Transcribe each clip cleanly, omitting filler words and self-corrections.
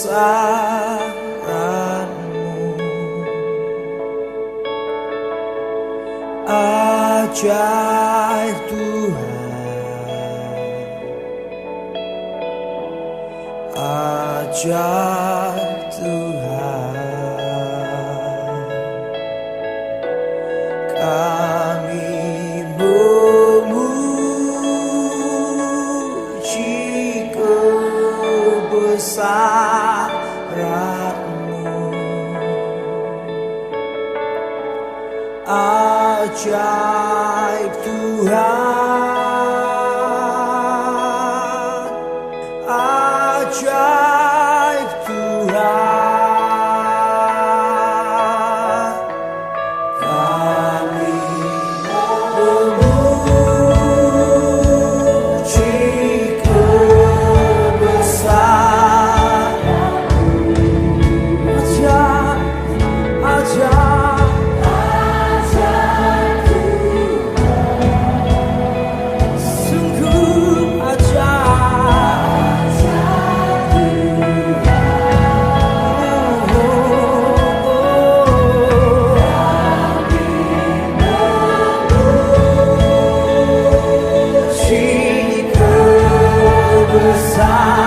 kebesaran-Mu. Ajaib Tuhan, ajaib Tuhan, kami memuji kebesaran-Mu. Ajaib Tuhan, ajaib Tuhan, kami memuji kebesaran-Mu.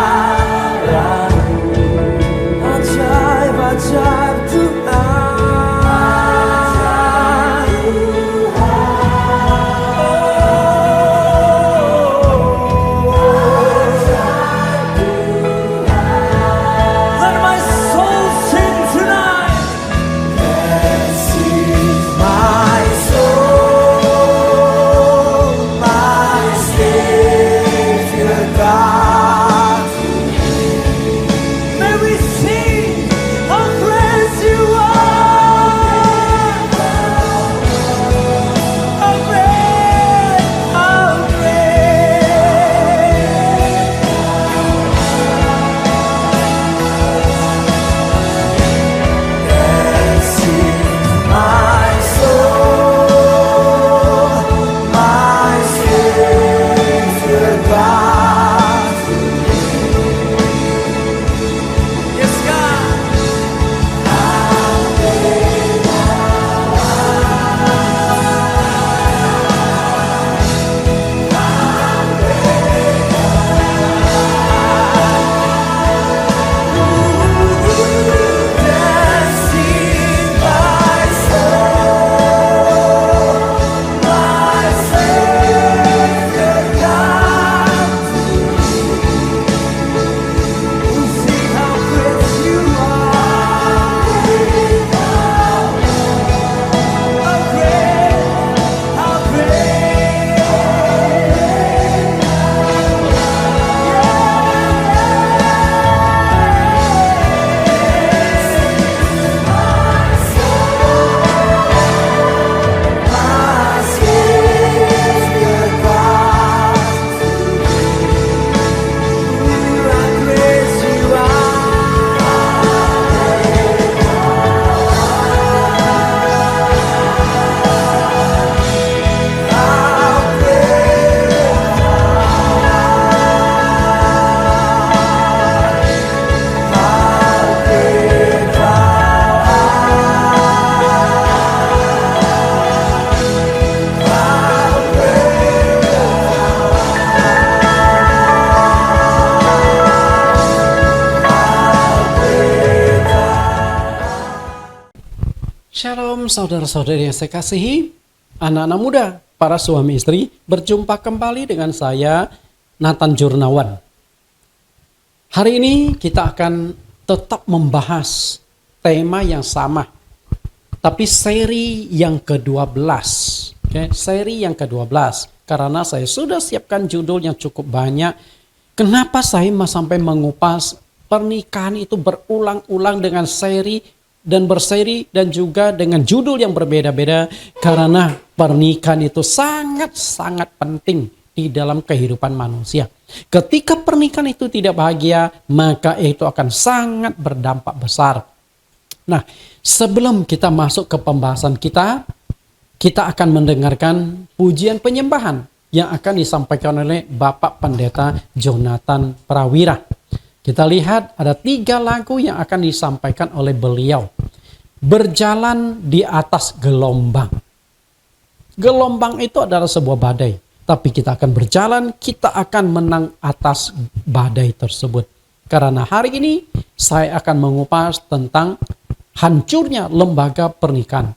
Shalom saudara-saudari yang saya kasihi, anak-anak muda, para suami istri, berjumpa kembali dengan saya, Nathan Jurnawan. Hari ini kita akan tetap membahas tema yang sama, tapi seri yang ke-12. Seri yang ke-12, karena saya sudah siapkan judul yang cukup banyak. Kenapa saya sampai mengupas pernikahan itu berulang-ulang dengan seri dan berseri dan juga dengan judul yang berbeda-beda, karena pernikahan itu sangat-sangat penting di dalam kehidupan manusia. Ketika pernikahan itu tidak bahagia, maka itu akan sangat berdampak besar. Nah, sebelum kita masuk ke pembahasan kita akan mendengarkan pujian penyembahan yang akan disampaikan oleh Bapak Pendeta Jonathan Prawira. Kita lihat ada 3 lagu yang akan disampaikan oleh beliau. Berjalan di atas gelombang. Gelombang itu adalah sebuah badai. Tapi kita akan berjalan, kita akan menang atas badai tersebut. Karena hari ini saya akan mengupas tentang hancurnya lembaga pernikahan.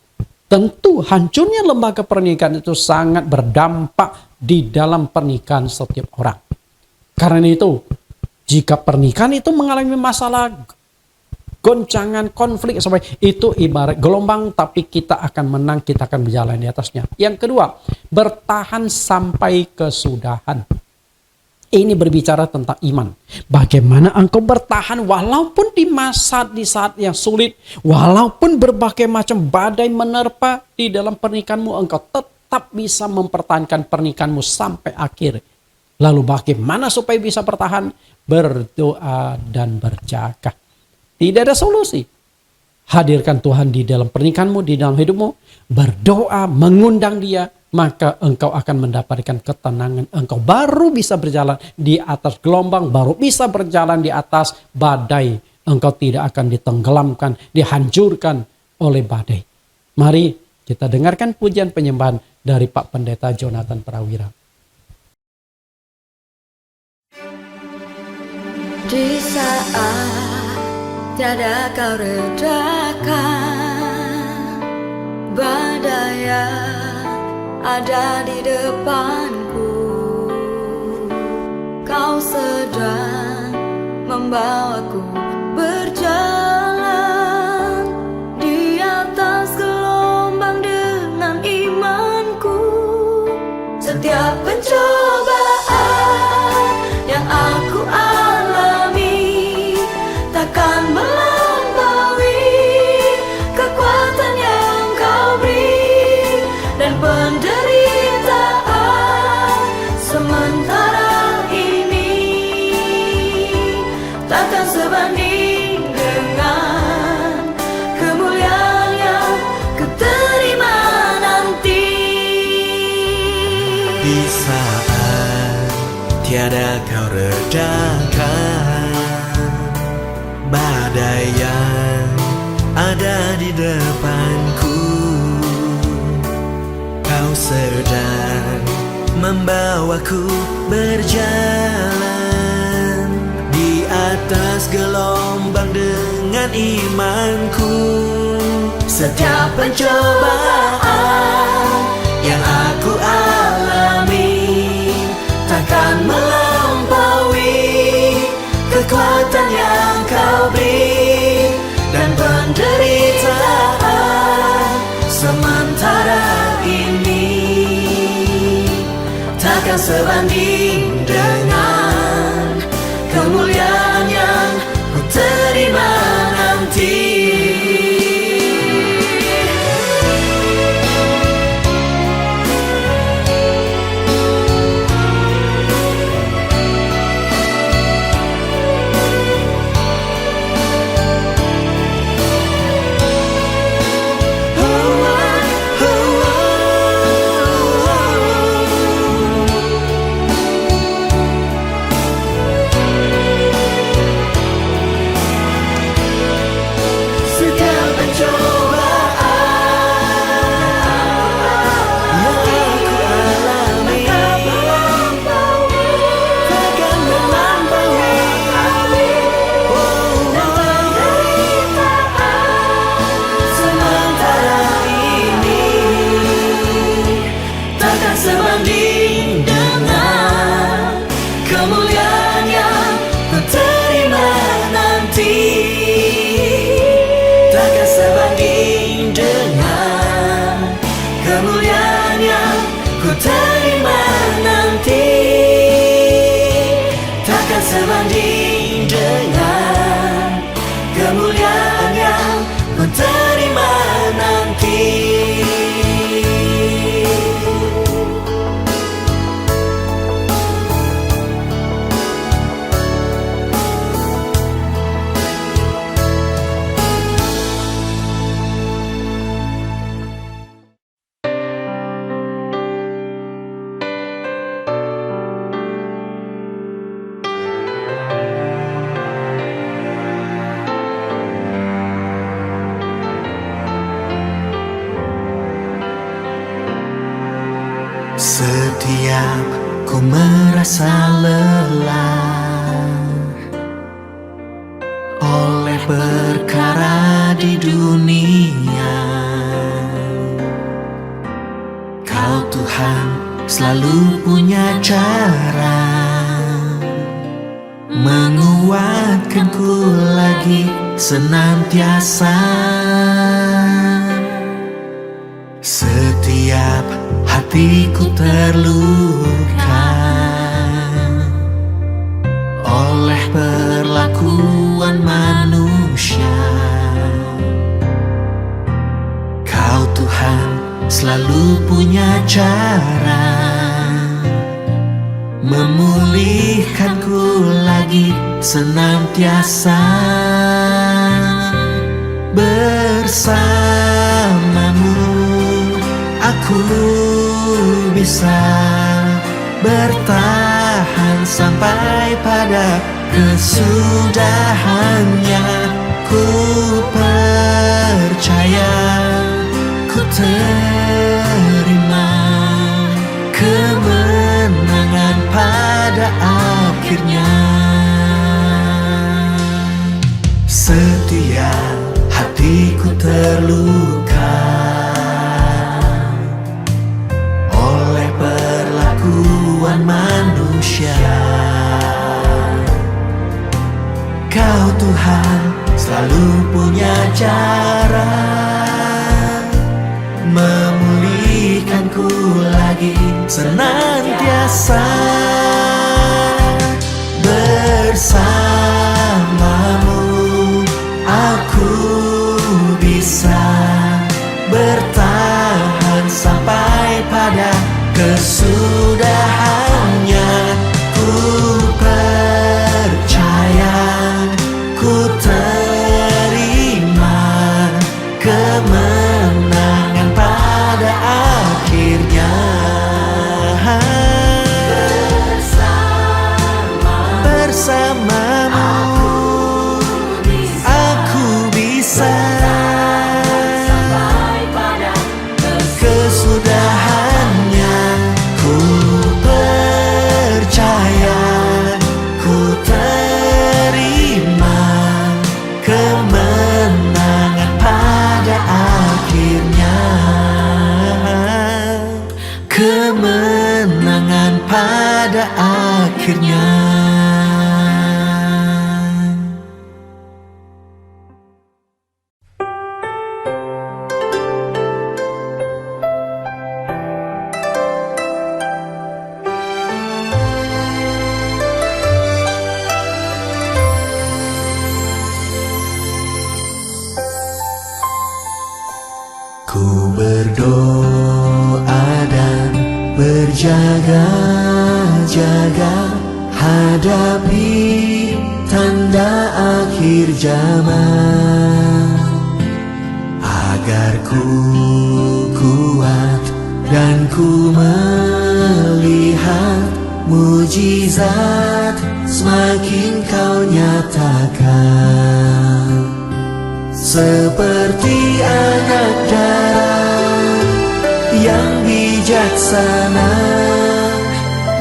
Tentu hancurnya lembaga pernikahan itu sangat berdampak di dalam pernikahan setiap orang. Karena itu, jika pernikahan itu mengalami masalah, goncangan, konflik, sampai itu ibarat gelombang, tapi kita akan menang, kita akan berjalan di atasnya. Yang kedua, bertahan sampai kesudahan. Ini berbicara tentang iman. Bagaimana engkau bertahan walaupun di saat yang sulit, walaupun berbagai macam badai menerpa di dalam pernikahanmu, engkau tetap bisa mempertahankan pernikahanmu sampai akhir. Lalu bagaimana supaya bisa bertahan? Berdoa dan berjaga. Tidak ada solusi. Hadirkan Tuhan di dalam pernikahanmu, di dalam hidupmu. Berdoa, mengundang Dia, maka engkau akan mendapatkan ketenangan. Engkau baru bisa berjalan di atas gelombang, baru bisa berjalan di atas badai. Engkau tidak akan ditenggelamkan, dihancurkan oleh badai. Mari kita dengarkan pujian penyembahan dari Pak Pendeta Jonathan Prawira. Di saat tiada kau redakan badai yang ada di depanku, kau sedang membawaku berjalan di atas gelombang dengan imanku. Setiap pencobaan yang aku alami takkan melampaui kekuatan yang kau beri, dan penderitaan sementara ini takkan sebanding dengan kemuliaan yang kuterima nanti. Di saat tiada kau redakan badai yang ada di depanku, kau sedang membawaku berjalan di atas gelombang dengan imanku. Setiap pencobaan yang aku alami takkan melampaui kekuatan yang kau beri, dan penderitaan sementara ini takkan sebanding dengan kemuliaan yang ku terima nanti. Sebanding dengan kemuliaan yang ku terima nanti, takkan sebanding dengan kemuliaan yang ku terima nanti, takkan sebanding dengan kemuliaan yang ku terima nanti. Setiap ku merasa lelah oleh perkara di dunia, Kau Tuhan selalu punya cara menguatkanku lagi senantiasa. Setiap hatiku terluka oleh perlakuan manusia, Kau Tuhan selalu punya cara memulihkanku lagi senantiasa. Bersamamu aku bisa bertahan sampai pada kesudahannya. Ku percaya, ku terima kemenangan pada akhirnya. Setiap hatiku terluka oleh perlakuan manusia, Kau Tuhan selalu punya cara memulihkanku lagi senantiasa. Bersamamu aku bisa bertahan sampai pada kesudahannya. Ku percaya, ku terima kemenangan pada akhirnya. Bersamamu aku bisa kesudahannya. Ku percaya, ku terima kemenangan pada akhirnya. Kemenangan pada akhirnya. Ku berdoa dan berjaga-jaga hadapi tanda akhir zaman, agar ku kuat dan ku melihat mujizat semakin Kau nyatakan. Seperti anak darah yang bijaksana,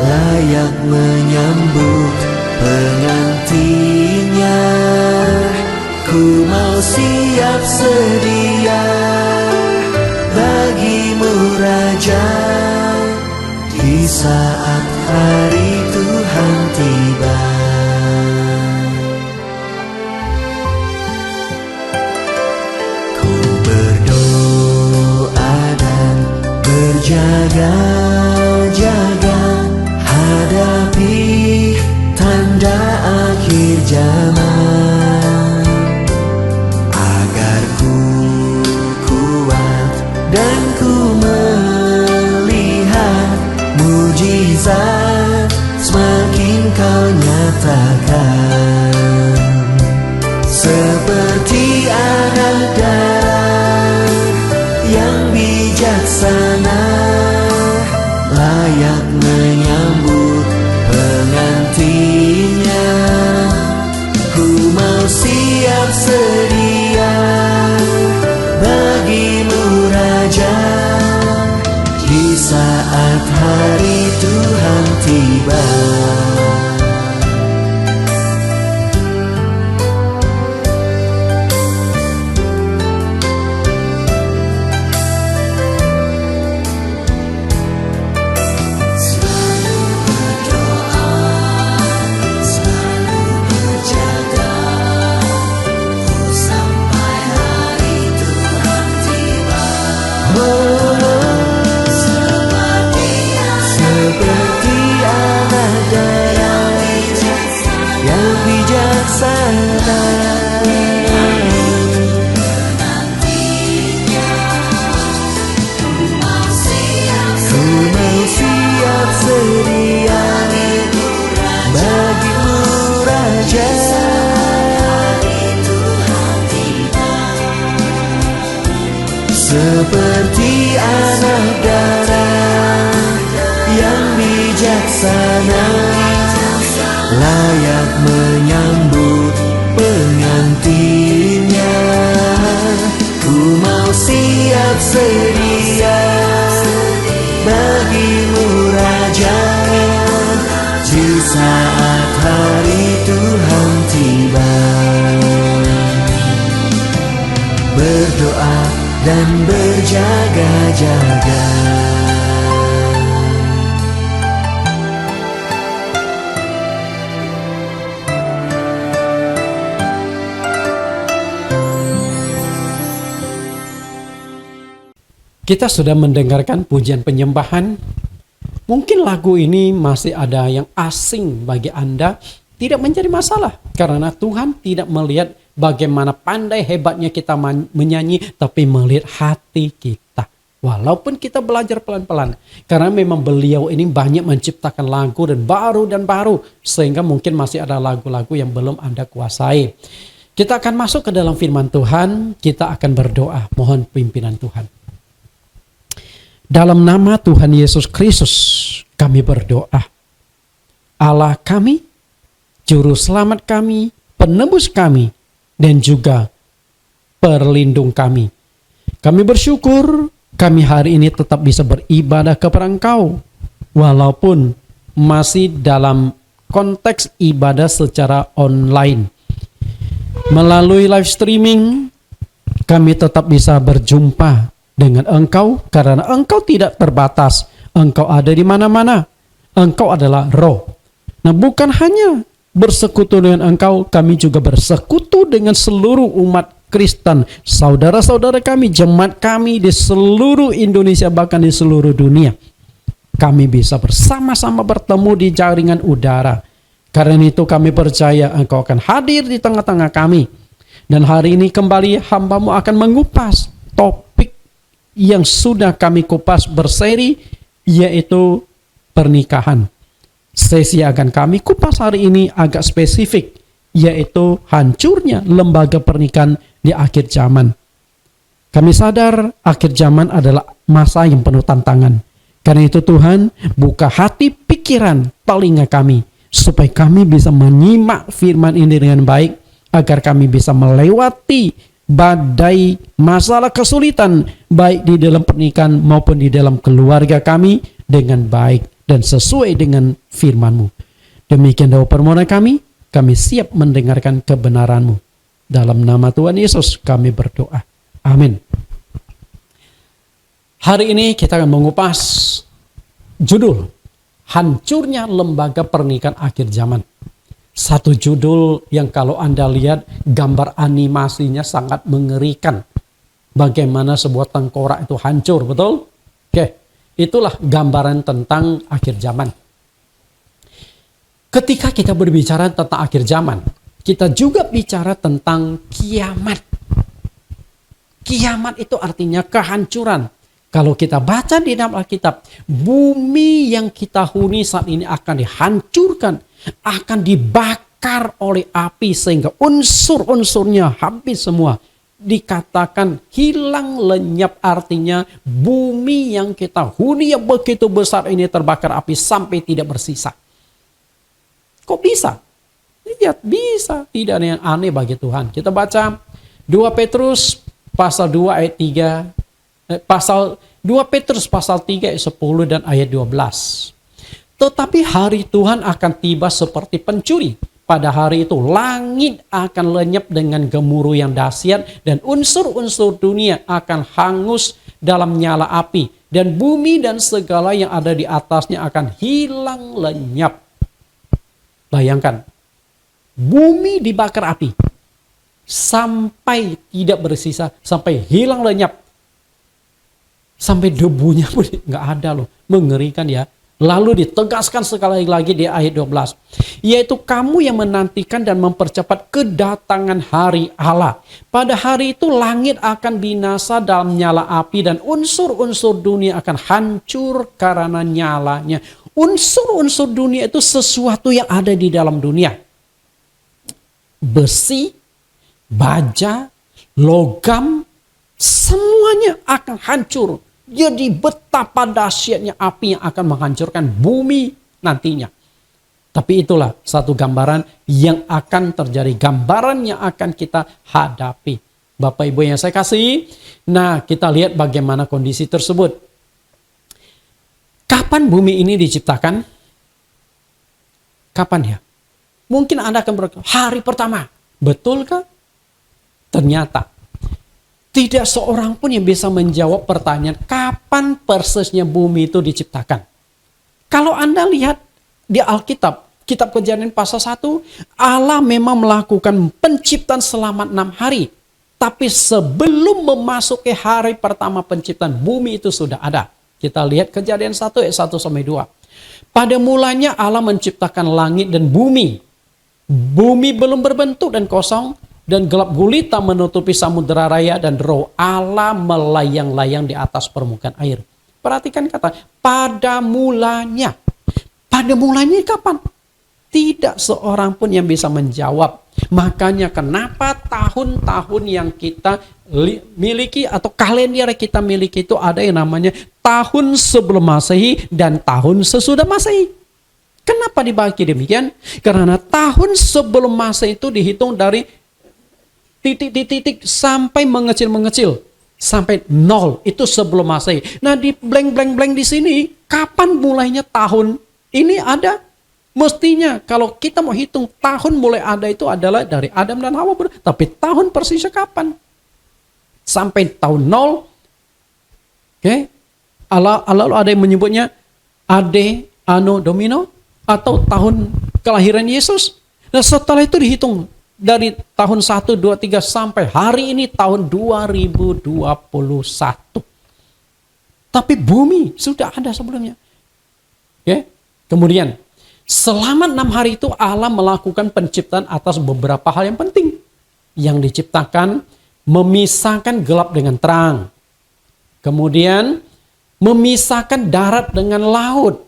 layak menyambut pengantinnya. Ku mau siap sedia bagimu Raja, di saat hari Tuhan tiba. Jaga-jaga hadapi tanda akhir zaman, agar ku kuat dan ku melihat mujizat semakin Kau nyatakan. Seperti anak darah yang bijaksana, layak menyambut pengantinnya. seperti anak darah yang bijaksana, layak menyambut pengantinnya. Ku mau siap sedia bagimu Raja, di saat hari Tuhan tiba. Berdoa dan berjaga-jaga. Kita sudah mendengarkan pujian penyembahan. Mungkin lagu ini masih ada yang asing bagi Anda. Tidak menjadi masalah, karena Tuhan tidak melihat bagaimana pandai hebatnya kita menyanyi, tapi melihat hati kita. Walaupun kita belajar pelan-pelan, karena memang beliau ini banyak menciptakan lagu dan baru, sehingga mungkin masih ada lagu-lagu yang belum Anda kuasai. Kita akan masuk ke dalam firman Tuhan, kita akan berdoa, mohon pimpinan Tuhan. Dalam nama Tuhan Yesus Kristus, kami berdoa. Allah kami, Juru Selamat kami, Penebus kami, dan juga Perlindung kami. Kami bersyukur kami hari ini tetap bisa beribadah kepada Engkau, walaupun masih dalam konteks ibadah secara online. Melalui live streaming, kami tetap bisa berjumpa dengan Engkau, karena Engkau tidak terbatas. Engkau ada di mana-mana. Engkau adalah Roh. Nah, bukan hanya bersekutu dengan Engkau, kami juga bersekutu dengan seluruh umat Kristen, saudara-saudara kami, jemaat kami di seluruh Indonesia, bahkan di seluruh dunia. Kami bisa bersama-sama bertemu di jaringan udara. Karena itu kami percaya Engkau akan hadir di tengah-tengah kami. Dan hari ini kembali hamba-Mu akan mengupas topik yang sudah kami kupas berseri, yaitu pernikahan. Sesi akan kami kupas hari ini agak spesifik, yaitu hancurnya lembaga pernikahan di akhir zaman. Kami sadar akhir zaman adalah masa yang penuh tantangan. Karena itu Tuhan, buka hati pikiran telinga kami, supaya kami bisa menyimak firman ini dengan baik, agar kami bisa melewati badai masalah kesulitan baik di dalam pernikahan maupun di dalam keluarga kami dengan baik dan sesuai dengan firman-Mu. Demikian doa permohonan kami siap mendengarkan kebenaran-Mu. Dalam nama Tuhan Yesus kami berdoa. Amin. Hari ini kita akan mengupas judul Hancurnya Lembaga Pernikahan Akhir Zaman. Satu judul yang kalau Anda lihat gambar animasinya sangat mengerikan. Bagaimana sebuah tengkorak itu hancur, betul? Oke, itulah gambaran tentang akhir zaman. Ketika kita berbicara tentang akhir zaman, kita juga bicara tentang kiamat. Kiamat itu artinya kehancuran. Kalau kita baca di dalam Alkitab, bumi yang kita huni saat ini akan dihancurkan, akan dibakar oleh api sehingga unsur-unsurnya habis semua. Dikatakan hilang lenyap, artinya bumi yang kita huni yang begitu besar ini terbakar api sampai tidak bersisa. Kok bisa? Lihat, bisa. Tidak ada yang aneh bagi Tuhan. Kita baca 2 Petrus pasal 2 ayat 3, pasal 2 Petrus pasal 3 ayat 10 dan ayat 12. Tetapi hari Tuhan akan tiba seperti pencuri. Pada hari itu langit akan lenyap dengan gemuruh yang dahsyat dan unsur-unsur dunia akan hangus dalam nyala api. Dan bumi dan segala yang ada di atasnya akan hilang lenyap. Bayangkan, bumi dibakar api sampai tidak bersisa, sampai hilang lenyap. Sampai debunya pun nggak ada loh. Mengerikan ya. Lalu ditegaskan sekali lagi di ayat 12. Yaitu kamu yang menantikan dan mempercepat kedatangan hari Allah. Pada hari itu langit akan binasa dalam nyala api dan unsur-unsur dunia akan hancur karena nyalanya. Unsur-unsur dunia itu sesuatu yang ada di dalam dunia. Besi, baja, logam, semuanya akan hancur. Jadi betapa dahsyatnya api yang akan menghancurkan bumi nantinya. Tapi itulah satu gambaran yang akan terjadi. Gambaran yang akan kita hadapi. Bapak Ibu yang saya kasihi. Nah, kita lihat bagaimana kondisi tersebut. Kapan bumi ini diciptakan? Kapan ya? Mungkin Anda akan berkata, hari pertama. Betulkah? Ternyata tidak seorang pun yang bisa menjawab pertanyaan kapan persisnya bumi itu diciptakan. Kalau Anda lihat di Alkitab, Kitab Kejadian pasal 1, Allah memang melakukan penciptaan selama 6 hari. Tapi sebelum memasuki hari pertama penciptaan, bumi itu sudah ada. Kita lihat Kejadian 1 ayat 1-2. Pada mulanya Allah menciptakan langit dan bumi. Bumi belum berbentuk dan kosong. Dan gelap gulita menutupi samudera raya dan roh Allah melayang-layang di atas permukaan air. Perhatikan kata, pada mulanya. Pada mulanya kapan? Tidak seorang pun yang bisa menjawab. Makanya kenapa tahun-tahun yang kita miliki atau kalender yang kita miliki itu ada yang namanya tahun sebelum Masehi dan tahun sesudah Masehi. Kenapa dibagi demikian? Karena tahun sebelum Masehi itu dihitung dari titik-titik sampai mengecil-mengecil sampai 0 itu sebelum Masehi. Nah, di blank di sini kapan mulainya tahun ini ada? Mestinya kalau kita mau hitung tahun mulai ada itu adalah dari Adam dan Hawa. Tapi tahun persisnya kapan? Sampai tahun 0. Oke. Allah ada yang menyebutnya Ade Anno Domino atau tahun kelahiran Yesus. Nah, setelah itu dihitung dari tahun 1, 2, 3 sampai hari ini tahun 2021. Tapi bumi sudah ada sebelumnya. Oke. Kemudian selama 6 hari itu Allah melakukan penciptaan atas beberapa hal yang penting. Yang diciptakan memisahkan gelap dengan terang. Kemudian memisahkan darat dengan laut.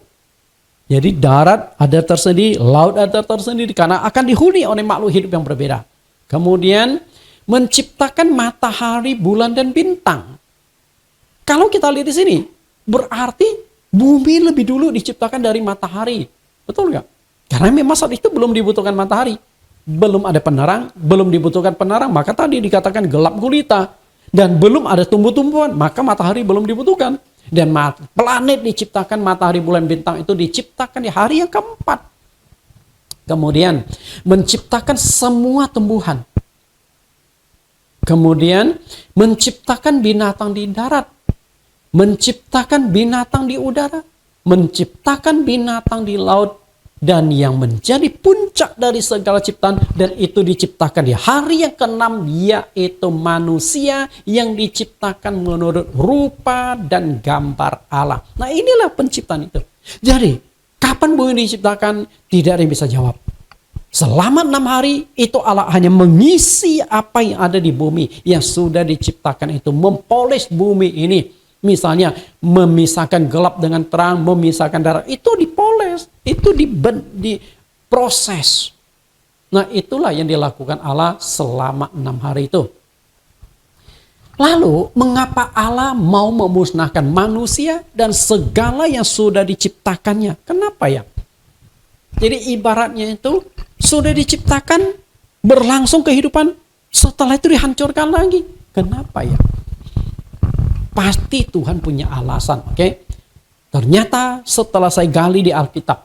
Jadi darat ada tersendiri, laut ada tersendiri karena akan dihuni oleh makhluk hidup yang berbeda. Kemudian menciptakan matahari, bulan dan bintang. Kalau kita lihat di sini, berarti bumi lebih dulu diciptakan dari matahari. Betul nggak? Karena memang saat itu belum dibutuhkan matahari. Belum ada penerang, belum dibutuhkan penerang. Maka tadi dikatakan gelap gulita. Dan belum ada tumbuh-tumbuhan, maka matahari belum dibutuhkan. Dan planet diciptakan, matahari, bulan, bintang itu diciptakan di hari yang keempat. Kemudian menciptakan semua tumbuhan. Kemudian menciptakan binatang di darat. Menciptakan binatang di udara. Menciptakan binatang di laut. Dan yang menjadi puncak dari segala ciptaan, dan itu diciptakan di hari yang ke-6, yaitu manusia yang diciptakan menurut rupa dan gambar Allah. Nah, inilah penciptaan itu. Jadi, kapan bumi diciptakan? Tidak ada yang bisa jawab. Selama 6 hari itu Allah hanya mengisi apa yang ada di bumi yang sudah diciptakan itu, mempoles bumi ini. Misalnya memisahkan gelap dengan terang, memisahkan darat, itu dipoles, itu diproses. Nah, itulah yang dilakukan Allah selama 6 hari itu. Lalu, mengapa Allah mau memusnahkan manusia dan segala yang sudah diciptakannya? Kenapa ya? Jadi ibaratnya itu sudah diciptakan, berlangsung kehidupan, setelah itu dihancurkan lagi. Kenapa ya? Pasti Tuhan punya alasan, oke? Ternyata setelah saya gali di Alkitab,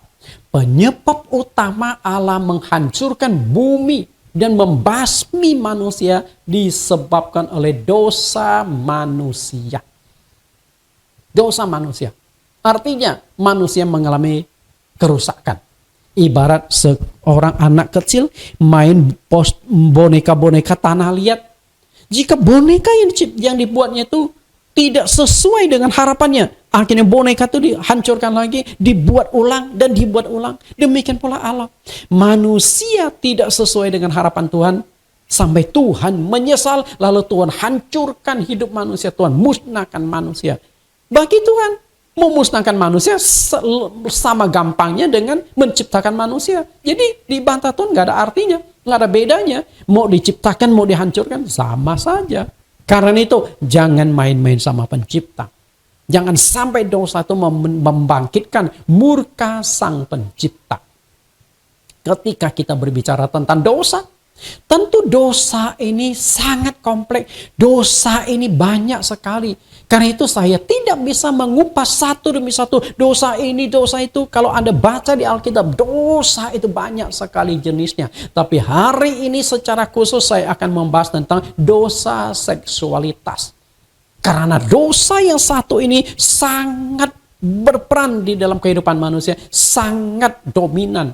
penyebab utama Allah menghancurkan bumi dan membasmi manusia disebabkan oleh dosa manusia. Dosa manusia. Artinya manusia mengalami kerusakan. Ibarat seorang anak kecil main boneka-boneka tanah liat. Jika boneka yang dibuatnya itu tidak sesuai dengan harapannya, akhirnya boneka itu dihancurkan lagi, dibuat ulang dan dibuat ulang. Demikian pula Allah. Manusia tidak sesuai dengan harapan Tuhan, sampai Tuhan menyesal, lalu Tuhan hancurkan hidup manusia, Tuhan musnahkan manusia. Bagi Tuhan, memusnahkan manusia sama gampangnya dengan menciptakan manusia. Jadi dibantah Tuhan nggak ada artinya, nggak ada bedanya. Mau diciptakan, mau dihancurkan, sama saja. Karena itu jangan main-main sama pencipta. Jangan sampai dosa itu membangkitkan murka sang pencipta. Ketika kita berbicara tentang dosa, tentu dosa ini sangat kompleks. Dosa ini banyak sekali. Karena itu saya tidak bisa mengupas satu demi satu. Dosa ini, dosa itu. Kalau Anda baca di Alkitab, dosa itu banyak sekali jenisnya. Tapi hari ini secara khusus saya akan membahas tentang dosa seksualitas. Karena dosa yang satu ini sangat berperan di dalam kehidupan manusia. Sangat dominan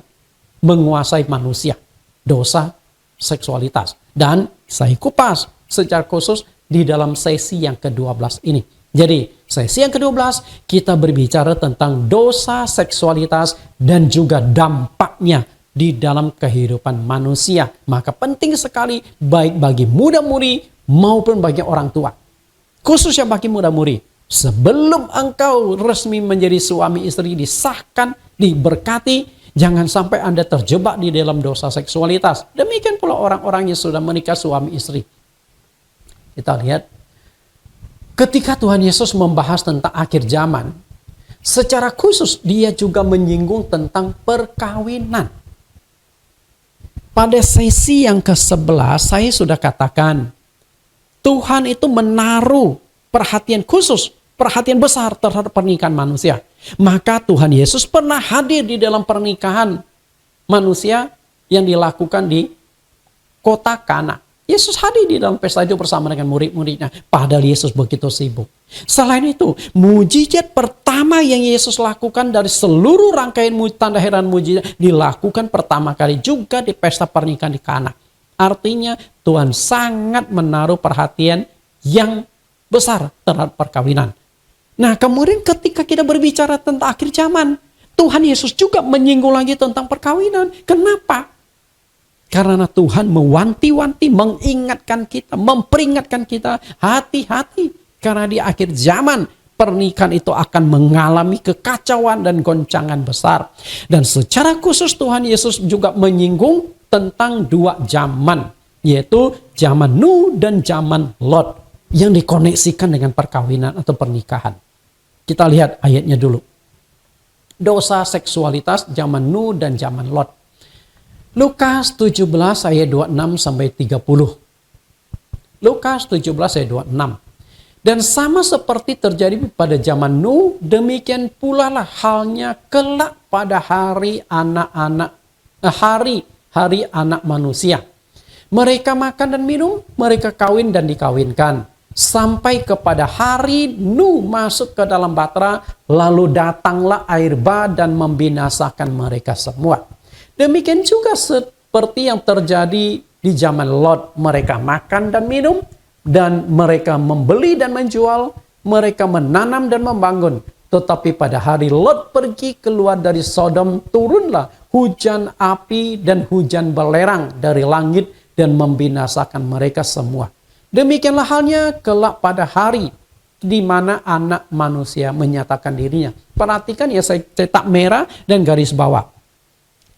menguasai manusia. Dosa seksualitas. Dan saya kupas secara khusus di dalam sesi yang ke-12 ini. Jadi sesi yang ke-12 kita berbicara tentang dosa seksualitas dan juga dampaknya di dalam kehidupan manusia. Maka penting sekali baik bagi muda-mudi maupun bagi orang tua. Khususnya bagi muda-mudi. Sebelum engkau resmi menjadi suami istri, disahkan, diberkati, jangan sampai Anda terjebak di dalam dosa seksualitas. Demikian pula orang-orang yang sudah menikah suami istri. Kita lihat, ketika Tuhan Yesus membahas tentang akhir zaman, secara khusus dia juga menyinggung tentang perkawinan. Pada sesi yang ke-11 saya sudah katakan, Tuhan itu menaruh perhatian khusus, perhatian besar terhadap pernikahan manusia. Maka Tuhan Yesus pernah hadir di dalam pernikahan manusia yang dilakukan di kota Kana. Yesus hadir di dalam pesta itu bersama dengan murid-muridnya. Padahal Yesus begitu sibuk. Selain itu, mujizat pertama yang Yesus lakukan dari seluruh rangkaian tanda heran mujizat dilakukan pertama kali juga di pesta pernikahan di Kana. Artinya Tuhan sangat menaruh perhatian yang besar terhadap perkawinan. Nah, kemudian ketika kita berbicara tentang akhir zaman, Tuhan Yesus juga menyinggung lagi tentang perkawinan. Kenapa? Karena Tuhan mewanti-wanti, mengingatkan kita, memperingatkan kita, hati-hati. Karena di akhir zaman, pernikahan itu akan mengalami kekacauan dan goncangan besar. Dan secara khusus Tuhan Yesus juga menyinggung tentang dua zaman, yaitu zaman Nuh dan zaman Lot, yang dikoneksikan dengan perkawinan atau pernikahan. Kita lihat ayatnya dulu. Dosa seksualitas zaman Nuh dan zaman Lot. Lukas 17 ayat 26 sampai 30. Lukas 17 ayat 26. Dan sama seperti terjadi pada zaman Nuh, demikian pula lah halnya kelak pada hari anak manusia. Mereka makan dan minum, mereka kawin dan dikawinkan. Sampai kepada hari Nuh masuk ke dalam batra, lalu datanglah air bah dan membinasakan mereka semua. Demikian juga seperti yang terjadi di zaman Lot. Mereka makan dan minum, dan mereka membeli dan menjual, mereka menanam dan membangun. Tetapi pada hari Lot pergi keluar dari Sodom, turunlah hujan api dan hujan belerang dari langit dan membinasakan mereka semua. Demikianlah halnya kelak pada hari di mana anak manusia menyatakan dirinya. Perhatikan ya, saya cetak merah dan garis bawah.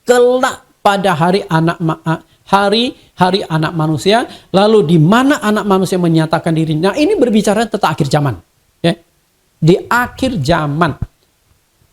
Kelak pada hari anak manusia, lalu di mana anak manusia menyatakan dirinya. Nah, ini berbicara tentang akhir zaman. Ya. Di akhir zaman,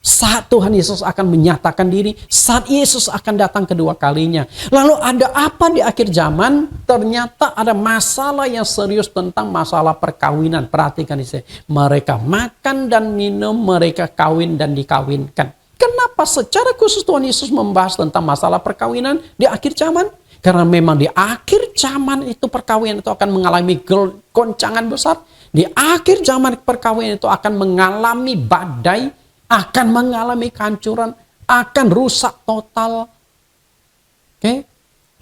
saat Tuhan Yesus akan menyatakan diri, saat Yesus akan datang kedua kalinya. Lalu ada apa di akhir zaman? Ternyata ada masalah yang serius tentang masalah perkawinan. Perhatikan di sini. Mereka makan dan minum, mereka kawin dan dikawinkan. Kenapa secara khusus Tuhan Yesus membahas tentang masalah perkawinan di akhir zaman? Karena memang di akhir zaman itu perkawinan itu akan mengalami goncangan besar. Di akhir zaman perkawinan itu akan mengalami badai, akan mengalami kehancuran, akan rusak total. Oke?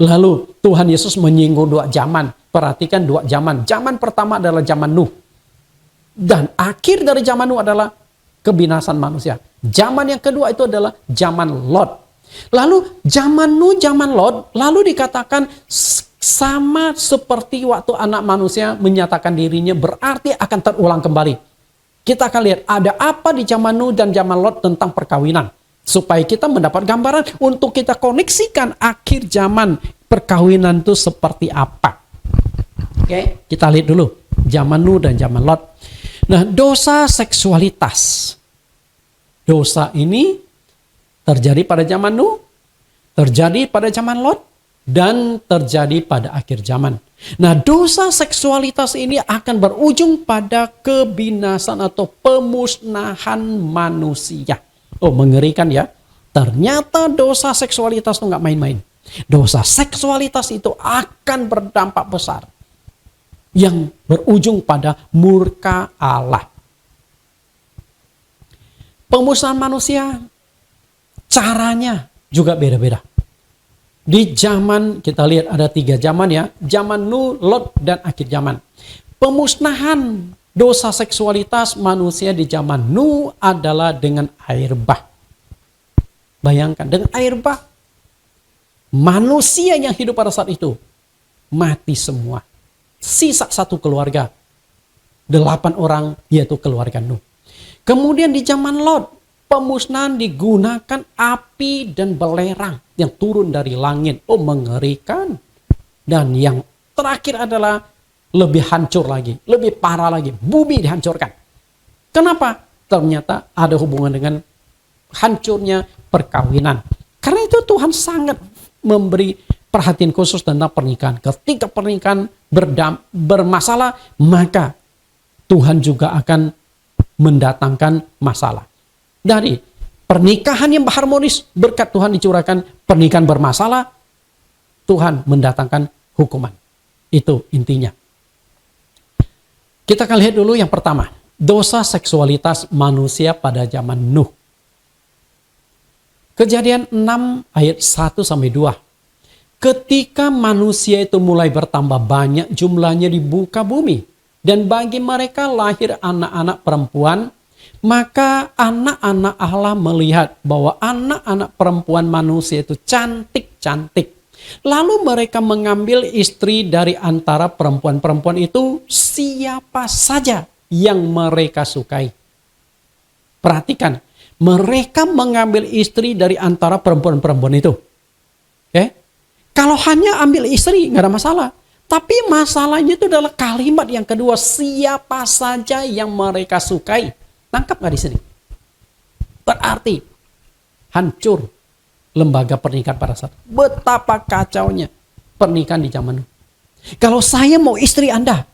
Lalu Tuhan Yesus menyinggung dua zaman. Perhatikan dua zaman. Zaman pertama adalah zaman Nuh. Dan akhir dari zaman Nuh adalah kebinasan manusia. Zaman yang kedua itu adalah zaman Lot. Lalu zaman Nuh, zaman Lot, lalu dikatakan sama seperti waktu anak manusia menyatakan dirinya, berarti akan terulang kembali. Kita akan lihat ada apa di zaman Nuh dan zaman Lot tentang perkawinan. Supaya kita mendapat gambaran untuk kita koneksikan akhir zaman perkawinan itu seperti apa. Oke, kita lihat dulu. zaman Nuh dan zaman Lot. Nah, dosa seksualitas. Dosa ini terjadi pada zaman Nuh, terjadi pada zaman Lot, dan terjadi pada akhir zaman. Nah, dosa seksualitas ini akan berujung pada kebinasan atau pemusnahan manusia. Oh, mengerikan ya. Ternyata dosa seksualitas itu nggak main-main. Dosa seksualitas itu akan berdampak besar yang berujung pada murka Allah. Pemusnahan manusia caranya juga beda-beda. Di zaman, kita lihat ada 3 zaman ya. Zaman Nuh, Lot, dan akhir zaman. Pemusnahan dosa seksualitas manusia di zaman Nuh adalah dengan air bah. Bayangkan, dengan air bah. Manusia yang hidup pada saat itu mati semua. Sisa 1 keluarga. 8 orang, yaitu keluarga Nuh. Kemudian di zaman Lot, pemusnahan digunakan api dan belerang yang turun dari langit. Oh, mengerikan. Dan yang terakhir adalah lebih hancur lagi, lebih parah lagi. Bumi dihancurkan. Kenapa? Ternyata ada hubungan dengan hancurnya perkawinan. Karena itu Tuhan sangat memberi perhatian khusus tentang pernikahan. Ketika pernikahan bermasalah, maka Tuhan juga akan mendatangkan masalah. Dari pernikahan yang harmonis, berkat Tuhan dicurahkan. Pernikahan bermasalah, Tuhan mendatangkan hukuman. Itu intinya. Kita akan lihat dulu yang pertama. Dosa seksualitas manusia pada zaman Nuh. Kejadian 6 ayat 1-2. Ketika manusia itu mulai bertambah banyak jumlahnya di muka bumi, dan bagi mereka lahir anak-anak perempuan, maka anak-anak Allah melihat bahwa anak-anak perempuan manusia itu cantik-cantik. Lalu mereka mengambil istri dari antara perempuan-perempuan itu siapa saja yang mereka sukai. Perhatikan, mereka mengambil istri dari antara perempuan-perempuan itu. Oke? Kalau hanya ambil istri, nggak ada masalah. Tapi masalahnya itu adalah kalimat yang kedua, siapa saja yang mereka sukai. Tangkap nggak di sini? Berarti hancur lembaga pernikahan pada saat. Betapa kacaunya pernikahan di zaman Nuh. Kalau saya mau istri Anda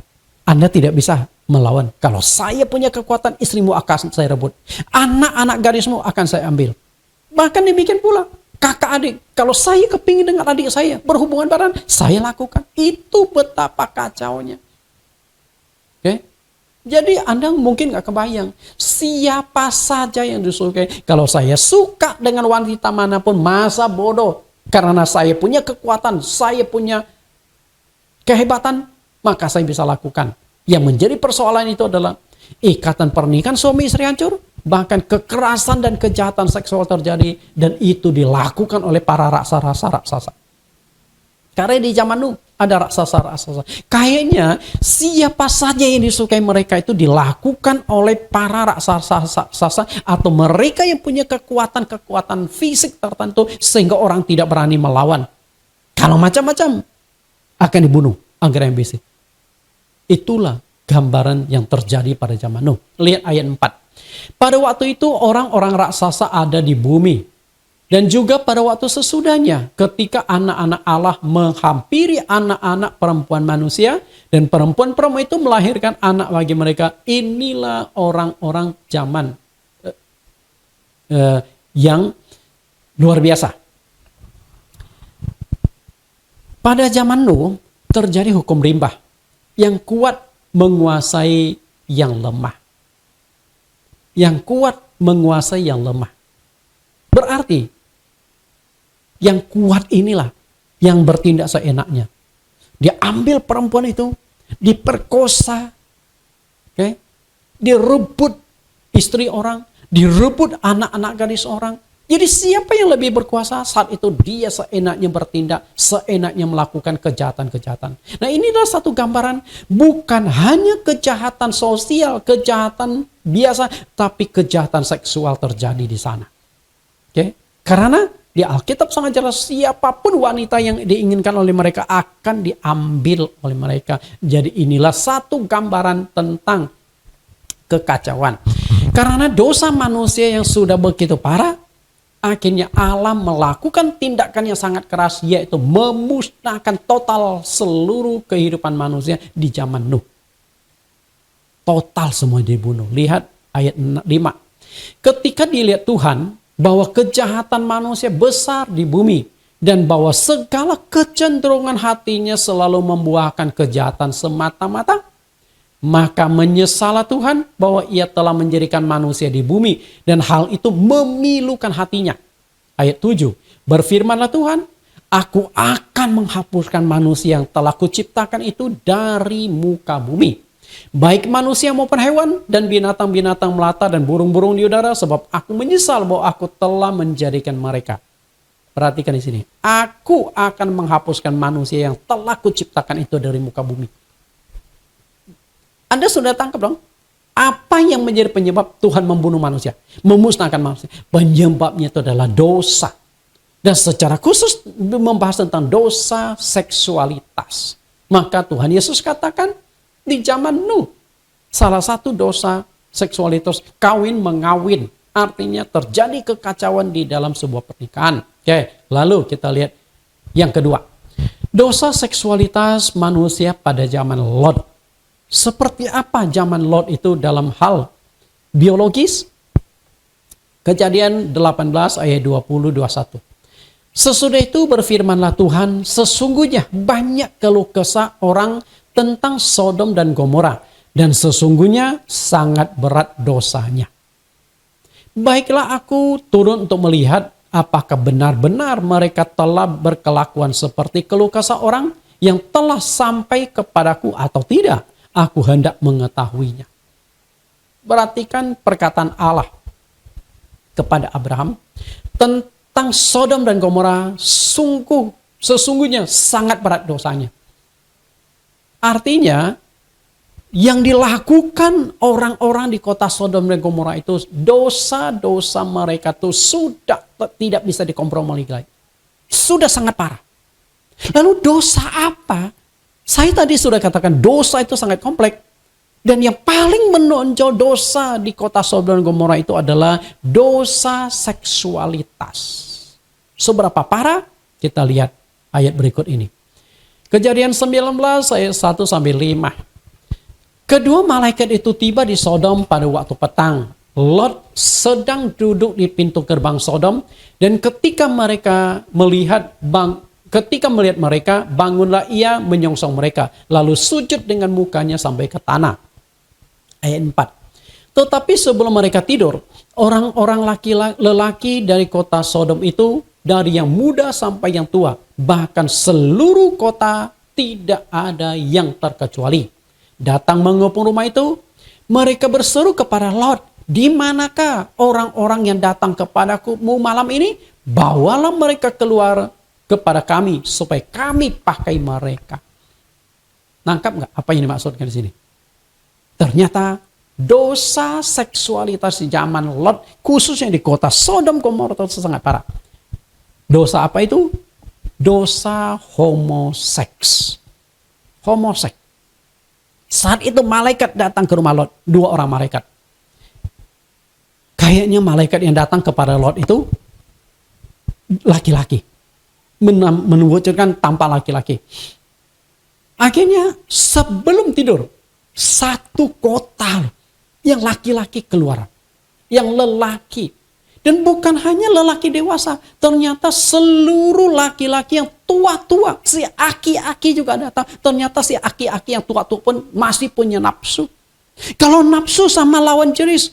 tidak bisa melawan. Kalau saya punya kekuatan, istrimu akan saya rebut. Anak-anak gadismu akan saya ambil. Bahkan demikian pula kakak adik. Kalau saya kepingin dengan adik saya berhubungan badan, saya lakukan. Itu betapa kacaunya. Oke? Jadi Anda mungkin gak kebayang siapa saja yang disukai. Kalau saya suka dengan wanita manapun, masa bodoh. Karena saya punya kekuatan, saya punya kehebatan, maka saya bisa lakukan. Yang menjadi persoalan itu adalah ikatan pernikahan suami istri hancur, bahkan kekerasan dan kejahatan seksual terjadi, dan itu dilakukan oleh para raksasa. Karena di zaman Nuh ada raksasa. Kayaknya siapa saja yang disukai mereka itu dilakukan oleh para raksasa atau mereka yang punya kekuatan fisik tertentu sehingga orang tidak berani melawan. Kalau macam-macam akan dibunuh agar yang basic. Itulah gambaran yang terjadi pada zaman Nuh. Lihat ayat 4. Pada waktu itu orang-orang raksasa ada di bumi. Dan juga pada waktu sesudahnya ketika anak-anak Allah menghampiri anak-anak perempuan manusia. Dan perempuan-perempuan itu melahirkan anak bagi mereka. Inilah orang-orang zaman yang luar biasa. Pada zaman Nuh terjadi hukum rimba. Yang kuat menguasai yang lemah. Yang kuat menguasai yang lemah. Berarti yang kuat inilah yang bertindak seenaknya. Dia ambil perempuan itu, diperkosa, okay? Direbut istri orang, direbut anak-anak gadis orang. Jadi siapa yang lebih berkuasa saat itu dia seenaknya bertindak, seenaknya melakukan kejahatan-kejahatan. Nah, ini adalah satu gambaran bukan hanya kejahatan sosial, kejahatan biasa, tapi kejahatan seksual terjadi di sana. Oke? Karena Di Alkitab sangat jelas siapapun wanita yang diinginkan oleh mereka akan diambil oleh mereka. Jadi inilah satu gambaran tentang kekacauan. Karena dosa manusia yang sudah begitu parah, akhirnya Allah melakukan tindakan yang sangat keras, yaitu memusnahkan total seluruh kehidupan manusia di zaman Nuh. Total semua dibunuh. Lihat ayat 5. Ketika dilihat Tuhan bahwa kejahatan manusia besar di bumi dan bahwa segala kecenderungan hatinya selalu membuahkan kejahatan semata-mata, maka menyesalah Tuhan bahwa ia telah menjadikan manusia di bumi dan hal itu memilukan hatinya. Ayat 7, berfirmanlah Tuhan, aku akan menghapuskan manusia yang telah kuciptakan itu dari muka bumi. Baik manusia maupun hewan dan binatang-binatang melata dan burung-burung di udara, sebab aku menyesal bahwa aku telah menjadikan mereka. Perhatikan di sini. Aku akan menghapuskan manusia yang telah kuciptakan itu dari muka bumi. Anda sudah tangkap dong? Apa yang menjadi penyebab Tuhan membunuh manusia? Memusnahkan manusia. Penyebabnya itu adalah dosa. Dan secara khusus membahas tentang dosa seksualitas. Maka Tuhan Yesus katakan, di zaman Nuh, salah satu dosa seksualitas kawin mengawin. Artinya terjadi kekacauan di dalam sebuah pernikahan. Oke, lalu kita lihat yang kedua. Dosa seksualitas manusia pada zaman Lot. Seperti apa zaman Lot itu dalam hal biologis? Kejadian 18 ayat 20-21. Sesudah itu berfirmanlah Tuhan, sesungguhnya banyak keluh kesah orang tentang Sodom dan Gomora, dan sesungguhnya sangat berat dosanya. Baiklah aku turun untuk melihat apakah benar-benar mereka telah berkelakuan seperti keluh kesah orang yang telah sampai kepadaku atau tidak. Aku hendak mengetahuinya. Perhatikan perkataan Allah kepada Abraham tentang Sodom dan Gomora, sesungguhnya sangat berat dosanya. Artinya, yang dilakukan orang-orang di kota Sodom dan Gomora itu, dosa-dosa mereka itu sudah tidak bisa dikompromi lagi. Sudah sangat parah. Lalu dosa apa? Saya tadi sudah katakan dosa itu sangat kompleks. Dan yang paling menonjol dosa di kota Sodom dan Gomora itu adalah dosa seksualitas. Seberapa parah? Kita lihat ayat berikut ini. Kejadian 19 ayat 1-5. Kedua malaikat itu tiba di Sodom pada waktu petang. Lot sedang duduk di pintu gerbang Sodom, dan ketika melihat mereka, bangunlah ia menyongsong mereka, lalu sujud dengan mukanya sampai ke tanah. Ayat 4. Tetapi sebelum mereka tidur, orang-orang lelaki dari kota Sodom itu, dari yang muda sampai yang tua, bahkan seluruh kota tidak ada yang terkecuali, datang mengepung rumah itu. Mereka berseru kepada Lot, di manakah orang-orang yang datang kepadaku malam ini? Bawalah mereka keluar kepada kami supaya kami pakai mereka. Nangkap nggak apa yang dimaksudkan di sini? Ternyata dosa seksualitas di zaman Lot, khususnya di kota Sodom Gomora, itu sangat parah. Dosa apa itu? Dosa homoseks. Homoseks. Saat itu malaikat datang ke rumah Lot. 2 orang malaikat. Kayaknya malaikat yang datang kepada Lot itu laki-laki. Menunjukkan tampak laki-laki. Akhirnya sebelum tidur, satu kota yang laki-laki keluar. Yang lelaki. Dan bukan hanya lelaki dewasa, ternyata seluruh laki-laki yang tua-tua, si aki-aki juga datang. Ternyata si aki-aki yang tua-tua pun masih punya nafsu. Kalau nafsu sama lawan jenis,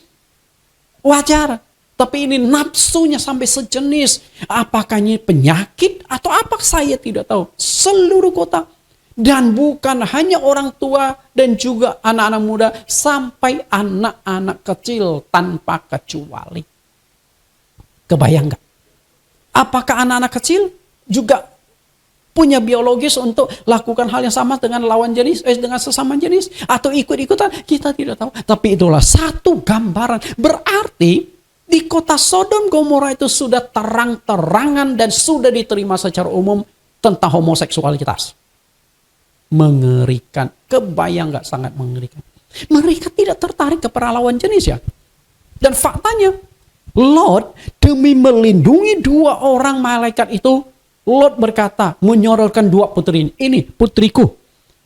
wajar. Tapi ini nafsunya sampai sejenis. Apakah ini penyakit atau apa, saya tidak tahu. Seluruh kota. Dan bukan hanya orang tua dan juga anak-anak muda, sampai anak-anak kecil tanpa kecuali. Kebayang nggak? Apakah anak-anak kecil juga punya biologis untuk lakukan hal yang sama dengan lawan jenis, dengan sesama jenis, atau ikut-ikutan? Kita tidak tahu. Tapi itulah satu gambaran. Berarti Di kota Sodom Gomora itu sudah terang-terangan dan sudah diterima secara umum tentang homoseksualitas. Mengerikan. Kebayang nggak, sangat mengerikan. Mereka tidak tertarik kepada lawan jenis ya. Dan faktanya, Lot demi melindungi dua orang malaikat itu, Lot berkata, menyorotkan dua putri ini putriku,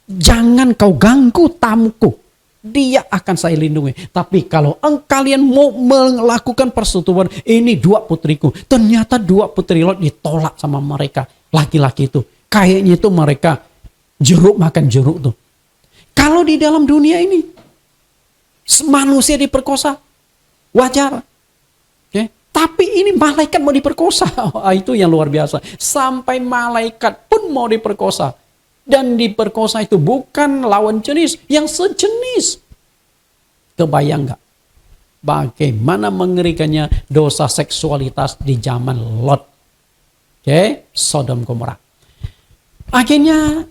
jangan kau ganggu tamuku. Dia akan saya lindungi. Tapi kalau kalian mau melakukan persetubuhan, ini dua putriku. Ternyata dua putri Lot ditolak sama mereka. Laki-laki itu. Kayaknya itu mereka jeruk makan jeruk tuh. Kalau di dalam dunia ini, manusia diperkosa, wajar. Okay? Tapi ini malaikat mau diperkosa. Itu yang luar biasa. Sampai malaikat pun mau diperkosa. Dan diperkosa itu bukan lawan jenis, yang sejenis. Kebayang nggak? Bagaimana mengerikannya dosa seksualitas di zaman Lot. Oke, Sodom Gomora. Akhirnya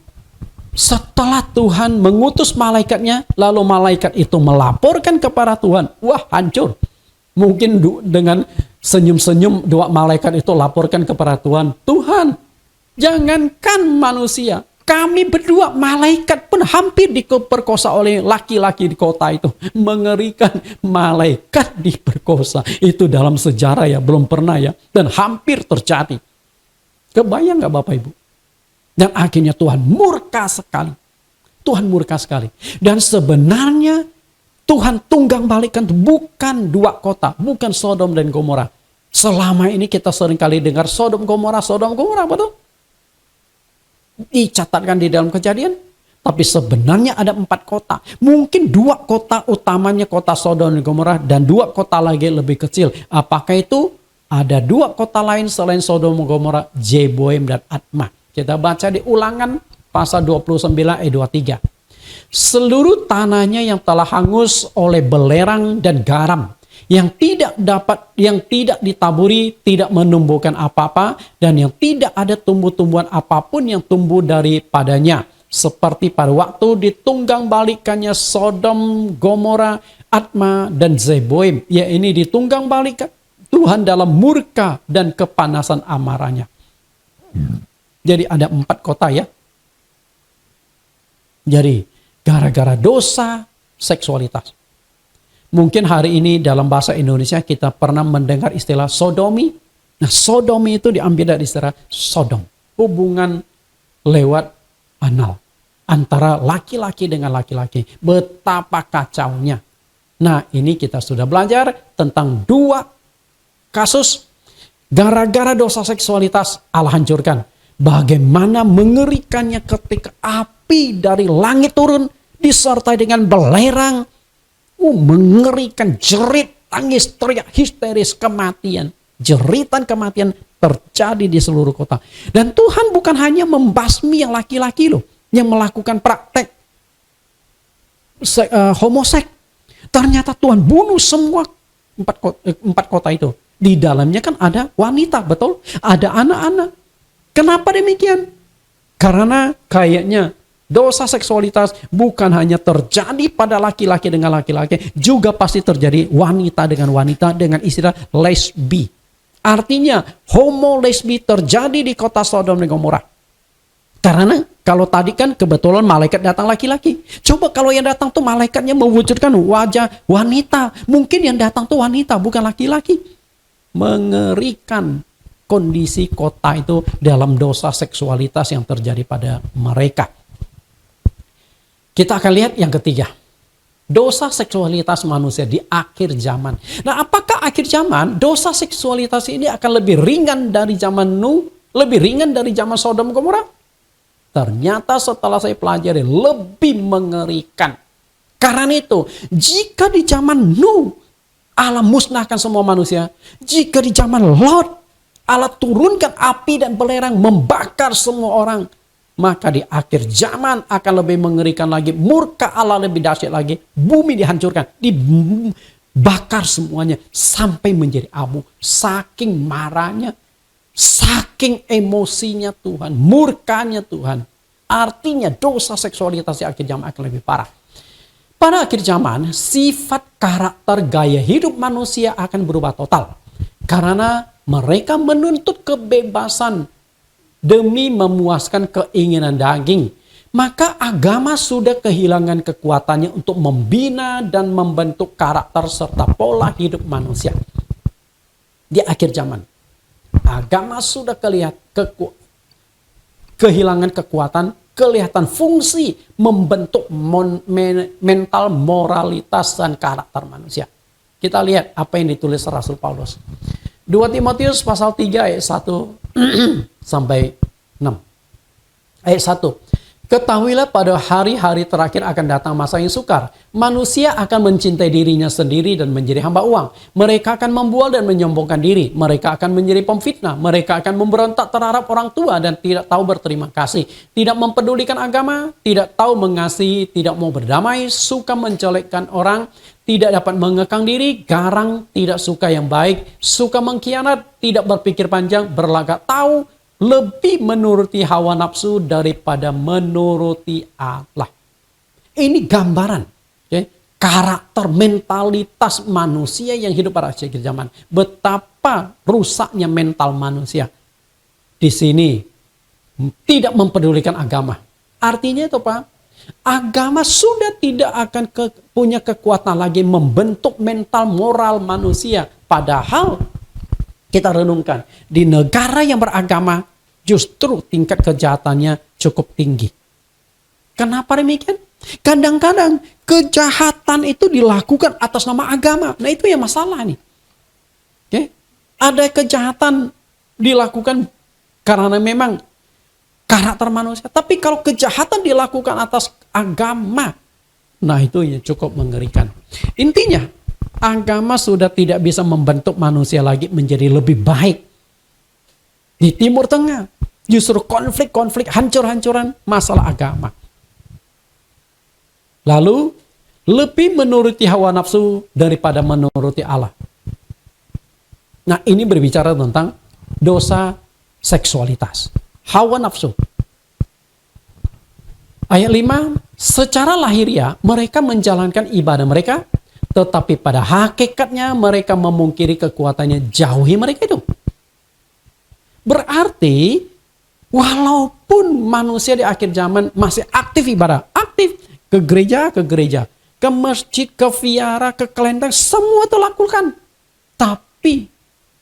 setelah Tuhan mengutus malaikatnya, lalu malaikat itu melaporkan kepada Tuhan. Wah, hancur. Mungkin dengan senyum-senyum dua malaikat itu laporkan kepada Tuhan. Tuhan, jangankan manusia, kami berdua malaikat pun hampir diperkosa oleh laki-laki di kota itu. Mengerikan, malaikat diperkosa. Itu dalam sejarah ya, belum pernah ya. Dan hampir terjadi. Kebayang gak Bapak Ibu? Dan akhirnya Tuhan murka sekali. Tuhan murka sekali. Dan sebenarnya Tuhan tunggang balikan bukan dua kota. Bukan Sodom dan Gomora. Selama ini kita seringkali dengar Sodom Gomora, betul? Dicatatkan di dalam Kejadian, tapi sebenarnya ada 4 kota. Mungkin 2 kota utamanya kota Sodom dan Gomora, dan 2 kota lagi lebih kecil. Apakah itu? Ada 2 kota lain selain Sodom dan Gomora, Zeboim dan Admah. Kita baca di Ulangan pasal 29 ayat 23. Seluruh tanahnya yang telah hangus oleh belerang dan garam, yang tidak ditaburi, tidak menumbuhkan apa-apa, dan yang tidak ada tumbuh-tumbuhan apapun yang tumbuh daripadanya. Seperti pada waktu ditunggang balikannya Sodom, Gomora, Admah, dan Zeboim. Ya, ini ditunggang balikan Tuhan dalam murka dan kepanasan amarahnya. Jadi ada 4 kota ya. Jadi gara-gara dosa seksualitas. Mungkin hari ini dalam bahasa Indonesia kita pernah mendengar istilah sodomi. Nah, sodomi itu diambil dari istilah sodom. Hubungan lewat anal. Antara laki-laki dengan laki-laki. Betapa kacaunya. Nah, ini kita sudah belajar tentang 2 kasus. Gara-gara dosa seksualitas Allah hancurkan. Bagaimana mengerikannya ketika api dari langit turun. Disertai dengan belerang. Mengerikan, jerit, tangis, teriak, histeris, kematian. Jeritan kematian terjadi di seluruh kota. Dan Tuhan bukan hanya membasmi yang laki-laki loh, yang melakukan praktek homoseks. Ternyata Tuhan bunuh semua 4 kota itu. Di dalamnya kan ada wanita, betul? Ada anak-anak. Kenapa demikian? Karena kayaknya dosa seksualitas bukan hanya terjadi pada laki-laki dengan laki-laki, juga pasti terjadi wanita dengan wanita dengan istilah lesbi. Artinya homo lesbi terjadi di kota Sodom dan Gomora. Karena kalau tadi kan kebetulan malaikat datang laki-laki. Coba kalau yang datang tuh malaikatnya mewujudkan wajah wanita. Mungkin yang datang tuh wanita bukan laki-laki. Mengerikan kondisi kota itu dalam dosa seksualitas yang terjadi pada mereka. Kita akan lihat yang ketiga. Dosa seksualitas manusia di akhir zaman. Nah, apakah akhir zaman dosa seksualitas ini akan lebih ringan dari zaman Nuh? Lebih ringan dari zaman Sodom Gomora? Ternyata setelah saya pelajari lebih mengerikan. Karena itu, jika di zaman Nuh Allah musnahkan semua manusia. Jika di zaman Lot Allah turunkan api dan belerang membakar semua orang. Maka di akhir zaman akan lebih mengerikan lagi. Murka Allah lebih dahsyat lagi. Bumi dihancurkan. Dibakar semuanya. Sampai menjadi abu. Saking marahnya. Saking emosinya Tuhan. Murkanya Tuhan. Artinya dosa seksualitas di akhir zaman akan lebih parah. Pada akhir zaman, sifat karakter gaya hidup manusia akan berubah total. Karena mereka menuntut kebebasan demi memuaskan keinginan daging. Maka agama sudah kehilangan kekuatannya untuk membina dan membentuk karakter serta pola hidup manusia. Di akhir zaman, agama sudah kehilangan kekuatan, kelihatan fungsi membentuk mental, moralitas, dan karakter manusia. Kita lihat apa yang ditulis Rasul Paulus. 2 Timotius pasal 3 ayat 1 sampai 6. Ayat 1. Ketahuilah pada hari-hari terakhir akan datang masa yang sukar. Manusia akan mencintai dirinya sendiri dan menjadi hamba uang. Mereka akan membual dan menyombongkan diri. Mereka akan menjadi pemfitnah. Mereka akan memberontak terhadap orang tua dan tidak tahu berterima kasih. Tidak mempedulikan agama, tidak tahu mengasihi, tidak mau berdamai, suka menjelekkan orang, tidak dapat mengekang diri, garang, tidak suka yang baik, suka mengkhianat, tidak berpikir panjang, berlagak tahu, lebih menuruti hawa nafsu daripada menuruti Allah. Ini gambaran karakter, mentalitas manusia yang hidup pada akhir zaman. Betapa rusaknya mental manusia. Di sini tidak mempedulikan agama. Artinya itu Pak, agama sudah tidak akan punya kekuatan lagi membentuk mental moral manusia. Padahal kita renungkan, di negara yang beragama justru tingkat kejahatannya cukup tinggi. Kenapa demikian? Kadang-kadang kejahatan itu dilakukan atas nama agama. Nah itu yang masalah nih. Ada kejahatan dilakukan karena memang karakter manusia. Tapi kalau kejahatan dilakukan atas agama, nah itu yang cukup mengerikan. Intinya, agama sudah tidak bisa membentuk manusia lagi menjadi lebih baik. Di Timur Tengah, justru konflik-konflik, hancur-hancuran masalah agama. Lalu, lebih menuruti hawa nafsu daripada menuruti Allah. Nah, ini berbicara tentang dosa seksualitas. Hawa nafsu. Ayat 5, secara lahiriah mereka menjalankan ibadah mereka, tetapi pada hakikatnya mereka memungkiri kekuatannya, jauhi mereka itu. Berarti walaupun manusia di akhir zaman masih aktif ibadah, aktif ke gereja, ke masjid, ke vihara, ke kelenteng, semua itu lakukan. Tapi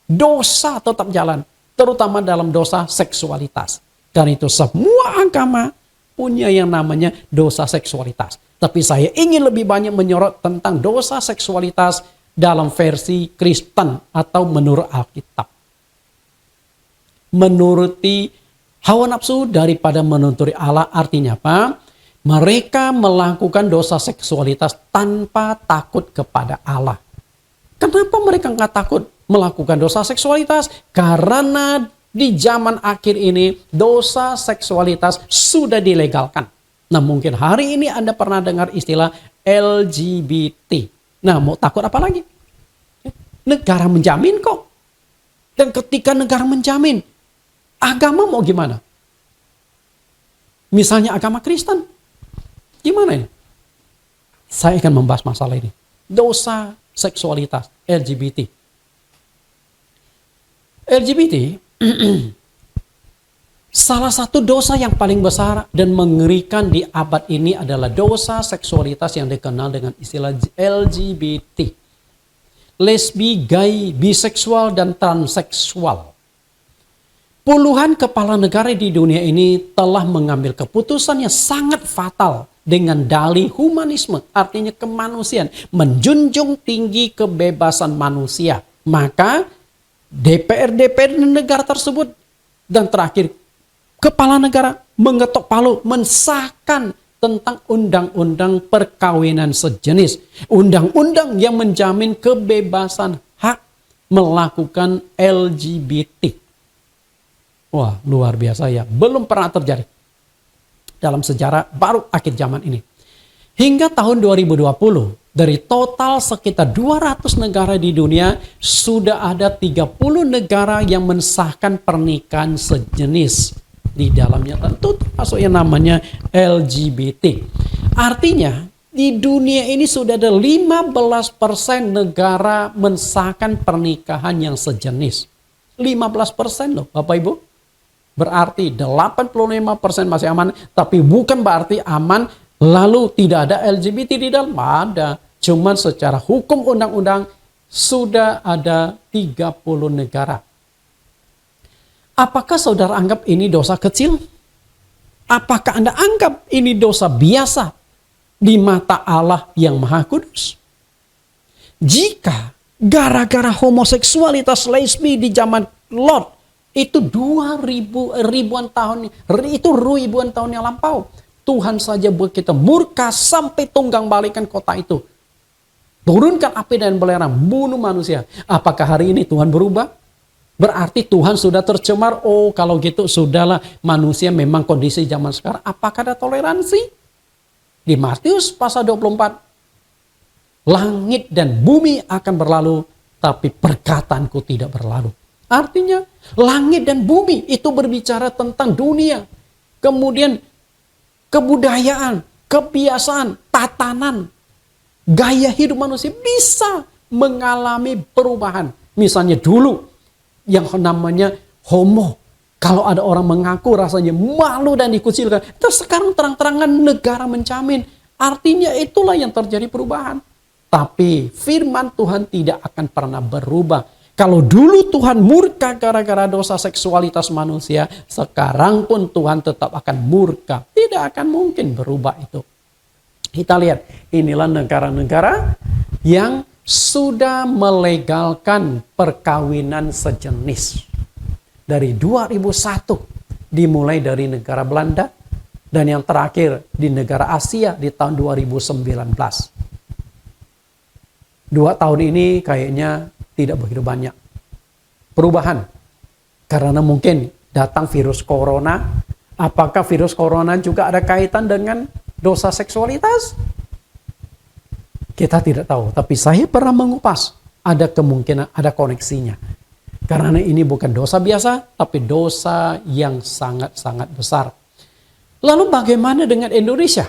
dosa tetap jalan, terutama dalam dosa seksualitas. Karena itu semua agama punya yang namanya dosa seksualitas. Tapi saya ingin lebih banyak menyorot tentang dosa seksualitas dalam versi Kristen atau menurut Alkitab. Menuruti hawa nafsu daripada menuruti Allah artinya apa? Mereka melakukan dosa seksualitas tanpa takut kepada Allah. Kenapa mereka nggak takut melakukan dosa seksualitas? Karena di zaman akhir ini dosa seksualitas sudah dilegalkan. Nah mungkin hari ini Anda pernah dengar istilah LGBT. Nah mau takut apa lagi? Negara menjamin kok. Dan ketika negara menjamin, agama mau gimana? Misalnya agama Kristen. Gimana ini? Saya akan membahas masalah ini. Dosa seksualitas LGBT. LGBT salah satu dosa yang paling besar dan mengerikan di abad ini adalah dosa seksualitas yang dikenal dengan istilah LGBT. Lesbi, gay, biseksual, dan transseksual. Puluhan kepala negara di dunia ini telah mengambil keputusan yang sangat fatal dengan dalih humanisme, artinya kemanusiaan, menjunjung tinggi kebebasan manusia. Maka DPR negara tersebut dan terakhir kepala negara mengetok palu mensahkan tentang undang-undang perkawinan sejenis, undang-undang yang menjamin kebebasan hak melakukan LGBT. Wah, luar biasa ya. Belum pernah terjadi dalam sejarah baru akhir zaman ini. Hingga tahun 2020, dari total sekitar 200 negara di dunia, sudah ada 30 negara yang mensahkan pernikahan sejenis. Di dalamnya tentu termasuk yang namanya LGBT. Artinya, Di dunia ini sudah ada 15% negara mensahkan pernikahan yang sejenis. 15% loh Bapak Ibu. Berarti 85% masih aman, tapi bukan berarti aman lalu tidak ada LGBT di dalam. Ada. Cuman secara hukum undang-undang sudah ada 30 negara. Apakah saudara anggap ini dosa kecil? Apakah Anda anggap ini dosa biasa di mata Allah yang Maha Kudus? Jika gara-gara homoseksualitas lesbi di zaman Lot itu ribuan tahun yang lampau, Tuhan saja buat kita murka sampai tunggang balikan kota itu. Turunkan api dan belerang, bunuh manusia. Apakah hari ini Tuhan berubah? Berarti Tuhan sudah tercemar. Oh, kalau gitu sudahlah, manusia memang kondisi zaman sekarang. Apakah ada toleransi? Di Matius pasal 24, langit dan bumi akan berlalu, tapi perkataanku tidak berlalu. Artinya, langit dan bumi itu berbicara tentang dunia. Kemudian kebudayaan, kebiasaan, tatanan, gaya hidup manusia bisa mengalami perubahan. Misalnya dulu, yang namanya homo. Kalau ada orang mengaku rasanya malu dan dikucilkan. Terus sekarang terang-terangan negara menjamin. Artinya itulah yang terjadi perubahan. Tapi firman Tuhan tidak akan pernah berubah. Kalau dulu Tuhan murka gara-gara dosa seksualitas manusia, sekarang pun Tuhan tetap akan murka. Tidak akan mungkin berubah itu. Kita lihat, inilah negara-negara yang sudah melegalkan perkawinan sejenis. Dari 2001 dimulai dari negara Belanda dan yang terakhir di negara Asia di tahun 2019. 2 tahun ini kayaknya tidak begitu banyak perubahan karena mungkin datang virus corona. Apakah virus corona juga ada kaitan dengan dosa seksualitas? Kita tidak tahu, tapi saya pernah mengupas. Ada kemungkinan, ada koneksinya. Karena ini bukan dosa biasa, tapi dosa yang sangat-sangat besar. Lalu bagaimana dengan Indonesia?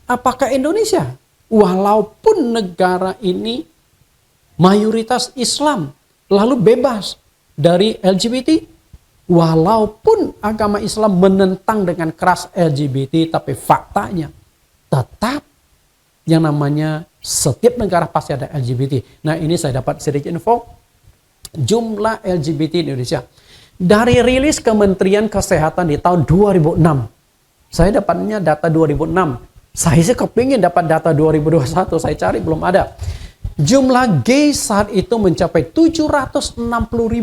Apakah Indonesia, walaupun negara ini mayoritas Islam, lalu bebas dari LGBT, walaupun agama Islam menentang dengan keras LGBT, tapi faktanya tetap yang namanya setiap negara pasti ada LGBT. Nah, ini saya dapat sedikit info. Jumlah LGBT di Indonesia. Dari rilis Kementerian Kesehatan di tahun 2006. Saya dapatnya data 2006. Saya sih kepingin dapat data 2021. Saya cari belum ada. Jumlah gay saat itu mencapai 760.000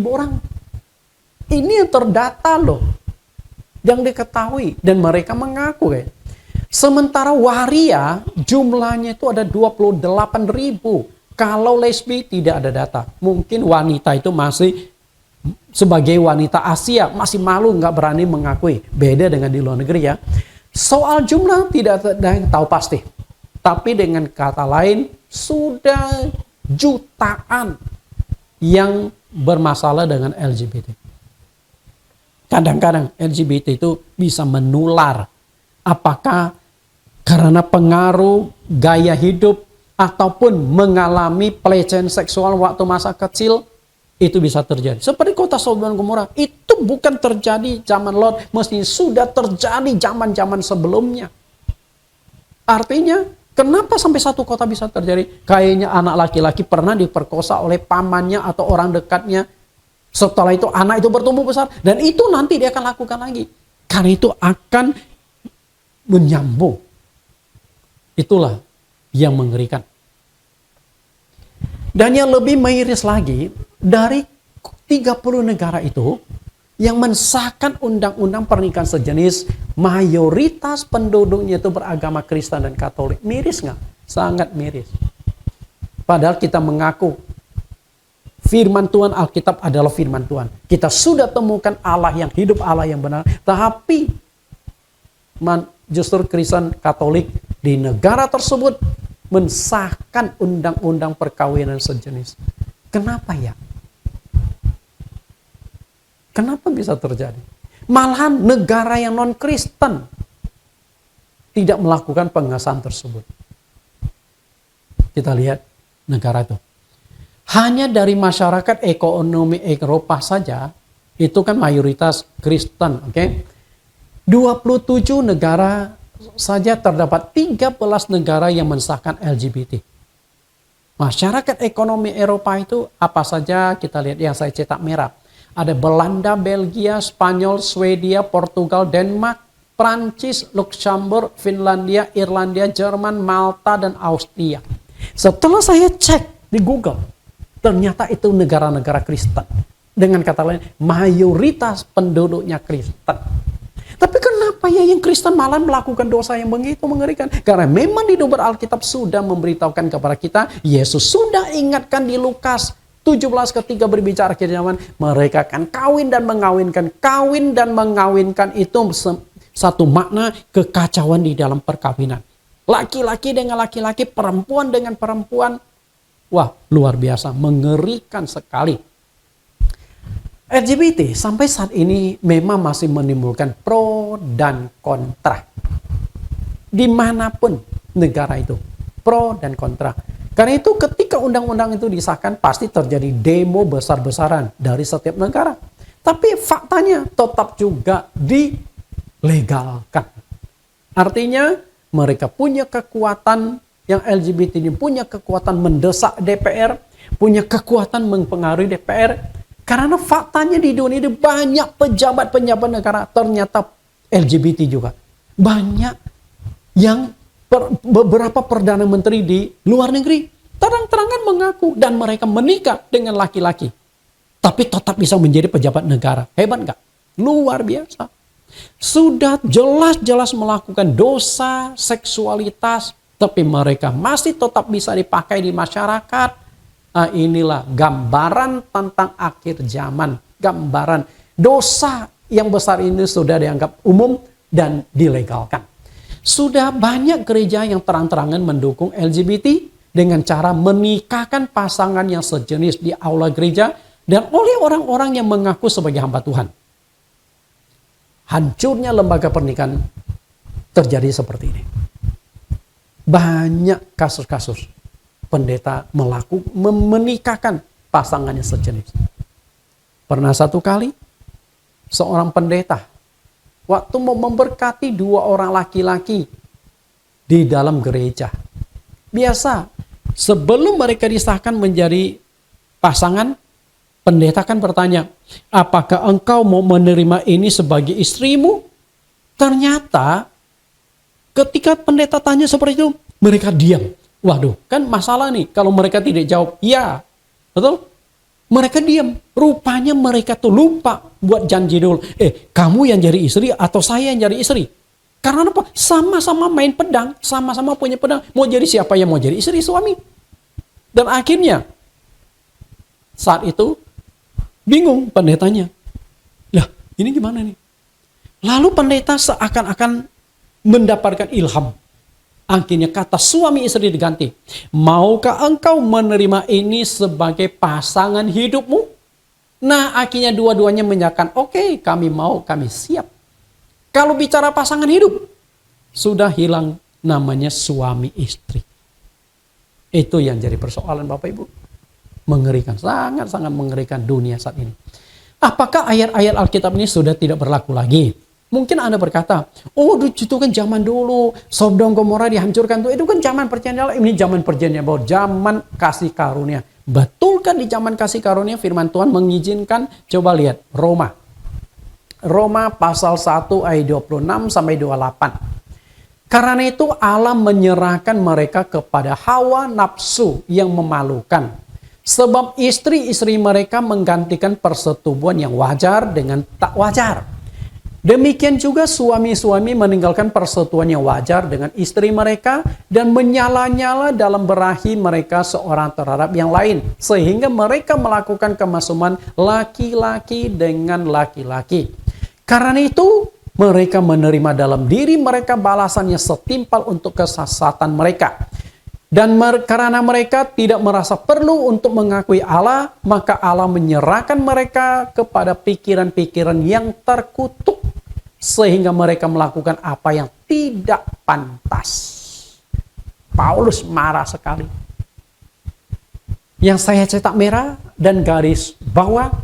orang. Ini yang terdata loh. Yang diketahui. Dan mereka mengaku kayak. Sementara waria jumlahnya itu ada 28.000. Kalau lesbi tidak ada data. Mungkin wanita itu masih sebagai wanita Asia masih malu nggak berani mengakui. Beda dengan di luar negeri ya. Soal jumlah tidak ada yang tahu pasti. Tapi dengan kata lain sudah jutaan yang bermasalah dengan LGBT. Kadang-kadang LGBT itu bisa menular. Apakah karena pengaruh gaya hidup ataupun mengalami pelecehan seksual waktu masa kecil, itu bisa terjadi. Seperti kota Sodom dan Gomora, itu bukan terjadi zaman Lot, mesti sudah terjadi zaman-zaman sebelumnya. Artinya, kenapa sampai satu kota bisa terjadi? Kayaknya anak laki-laki pernah diperkosa oleh pamannya atau orang dekatnya. Setelah itu anak itu bertumbuh besar dan itu nanti dia akan lakukan lagi. Karena itu akan menyambung. Itulah yang mengerikan. Dan yang lebih miris lagi, dari 30 negara itu yang mensahkan undang-undang pernikahan sejenis, mayoritas penduduknya itu beragama Kristen dan Katolik. Miris nggak? Sangat miris. Padahal kita mengaku firman Tuhan, Alkitab adalah firman Tuhan. Kita sudah temukan Allah yang hidup, Allah yang benar. Tapi justru Kristen Katolik di negara tersebut mensahkan undang-undang perkawinan sejenis. Kenapa ya? Kenapa bisa terjadi? Malahan negara yang non-Kristen tidak melakukan pengesahan tersebut. Kita lihat negara itu. Hanya dari masyarakat ekonomi Eropa saja, itu kan mayoritas Kristen, oke? 27 negara saja terdapat 13 negara yang mensahkan LGBT. Masyarakat ekonomi Eropa itu apa saja kita lihat yang saya cetak merah. Ada Belanda, Belgia, Spanyol, Swedia, Portugal, Denmark, Prancis, Luxembourg, Finlandia, Irlandia, Jerman, Malta, dan Austria. Setelah saya cek di Google, ternyata itu negara-negara Kristen. Dengan kata lain, mayoritas penduduknya Kristen. Tapi kenapa ya yang Kristen malah melakukan dosa yang begitu mengerikan? Karena memang di Nubuat Alkitab sudah memberitahukan kepada kita, Yesus sudah ingatkan di Lukas 17 ketika berbicara akhir zaman, mereka akan kawin dan mengawinkan. Kawin dan mengawinkan itu satu makna kekacauan di dalam perkawinan. Laki-laki dengan laki-laki, perempuan dengan perempuan. Wah, luar biasa, mengerikan sekali. LGBT sampai saat ini memang masih menimbulkan pro dan kontra. Dimanapun negara itu, pro dan kontra. Karena itu ketika undang-undang itu disahkan, pasti terjadi demo besar-besaran dari setiap negara. Tapi faktanya tetap juga dilegalkan. Artinya mereka punya kekuatan, yang LGBT ini punya kekuatan mendesak DPR, punya kekuatan mempengaruhi DPR. Karena faktanya di dunia ini banyak pejabat-pejabat negara ternyata LGBT juga. Banyak yang beberapa perdana menteri di luar negeri terang-terangan mengaku dan mereka menikah dengan laki-laki. Tapi tetap bisa menjadi pejabat negara. Hebat nggak? Luar biasa. Sudah jelas-jelas melakukan dosa seksualitas, tapi mereka masih tetap bisa dipakai di masyarakat. Nah, inilah gambaran tentang akhir zaman. Gambaran dosa yang besar ini sudah dianggap umum dan dilegalkan. Sudah banyak gereja yang terang-terangan mendukung LGBT dengan cara menikahkan pasangan yang sejenis di aula gereja dan oleh orang-orang yang mengaku sebagai hamba Tuhan. Hancurnya lembaga pernikahan terjadi seperti ini. Banyak kasus-kasus pendeta menikahkan pasangannya sejenis. Pernah satu kali, seorang pendeta, waktu mau memberkati 2 orang laki-laki di dalam gereja. Biasa, sebelum mereka disahkan menjadi pasangan, pendeta kan bertanya, apakah engkau mau menerima ini sebagai istrimu? Ternyata, ketika pendeta tanya seperti itu, mereka diam. Waduh, kan masalah nih kalau mereka tidak jawab ya, betul? Mereka diam. Rupanya mereka tuh lupa buat janji dulu. Kamu yang jadi istri atau saya yang jadi istri? Karena apa? Sama-sama main pedang, sama-sama punya pedang. Mau jadi siapa yang mau jadi istri suami? Dan akhirnya saat itu bingung pendetanya. Lah, ini gimana nih? Lalu pendeta seakan-akan mendapatkan ilham. Akhirnya kata suami istri diganti. Maukah engkau menerima ini sebagai pasangan hidupmu? Nah, akhirnya dua-duanya menyatakan, oke, kami mau, kami siap. Kalau bicara pasangan hidup, sudah hilang namanya suami istri. Itu yang jadi persoalan Bapak Ibu. Mengerikan, sangat-sangat mengerikan dunia saat ini. Apakah ayat-ayat Alkitab ini sudah tidak berlaku lagi? Mungkin Anda berkata, oh itu kan zaman dulu, Sodom Gomora dihancurkan, itu kan zaman perjanjian, ini zaman perjanjian baru, zaman kasih karunia. Betul kan di zaman kasih karunia firman Tuhan mengizinkan, coba lihat Roma. Roma pasal 1 ayat 26 sampai 28. Karena itu Allah menyerahkan mereka kepada hawa nafsu yang memalukan. Sebab istri-istri mereka menggantikan persetubuhan yang wajar dengan tak wajar. Demikian juga suami-suami meninggalkan persetubuhan yang wajar dengan istri mereka dan menyala-nyala dalam berahi mereka seorang terhadap yang lain. Sehingga mereka melakukan kemasuman laki-laki dengan laki-laki. Karena itu mereka menerima dalam diri mereka balasannya setimpal untuk kesesatan mereka. Dan karena mereka tidak merasa perlu untuk mengakui Allah, maka Allah menyerahkan mereka kepada pikiran-pikiran yang terkutuk. Sehingga mereka melakukan apa yang tidak pantas. Paulus marah sekali. Yang saya cetak merah dan garis bawah,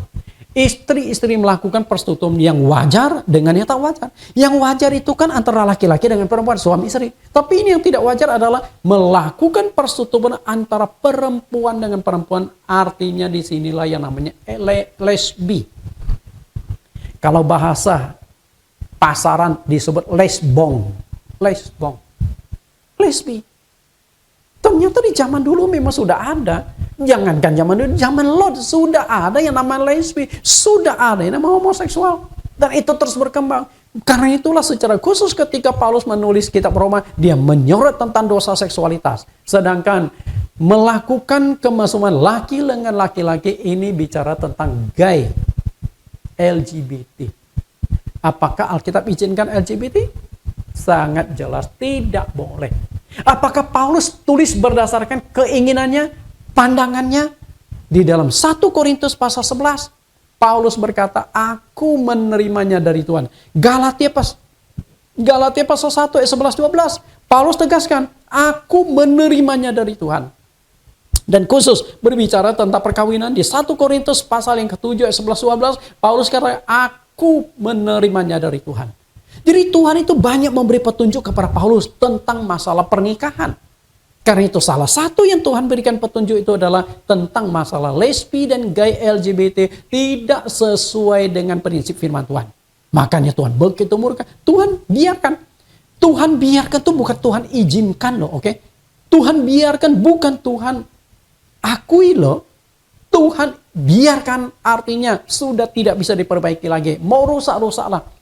istri-istri melakukan persetubuhan yang wajar dengan yang tak wajar. Yang wajar itu kan antara laki-laki dengan perempuan, suami istri. Tapi ini yang tidak wajar adalah melakukan persetubuhan antara perempuan dengan perempuan. Artinya disinilah yang namanya lesbi. Kalau bahasa pasaran disebut lesbong. Lesbi. Ternyata di zaman dulu memang sudah ada. Jangankan zaman dulu, zaman Lot sudah ada yang namanya lesbi. Sudah ada yang namanya homoseksual. Dan itu terus berkembang. Karena itulah secara khusus ketika Paulus menulis kitab Roma, dia menyorot tentang dosa seksualitas. Sedangkan melakukan kemesraan laki dengan laki-laki ini bicara tentang gay, LGBT. Apakah Alkitab izinkan LGBT? Sangat jelas tidak boleh. Apakah Paulus tulis berdasarkan keinginannya, pandangannya? Di dalam 1 Korintus pasal 11, Paulus berkata, aku menerimanya dari Tuhan. Galatia pasal 1 ayat 11-12, Paulus tegaskan, aku menerimanya dari Tuhan. Dan khusus berbicara tentang perkawinan di 1 Korintus pasal yang ke-7 ayat 11-12, Paulus kata, aku menerimanya dari Tuhan. Jadi Tuhan itu banyak memberi petunjuk kepada Paulus tentang masalah pernikahan. Karena itu salah satu yang Tuhan berikan petunjuk itu adalah tentang masalah lesbi dan gay LGBT tidak sesuai dengan prinsip firman Tuhan. Makanya Tuhan begitu murka. Tuhan biarkan. Tuhan biarkan itu bukan Tuhan izinkan loh, oke? Tuhan biarkan bukan Tuhan akui loh. Tuhan biarkan artinya sudah tidak bisa diperbaiki lagi. Mau rusak-rusaklah.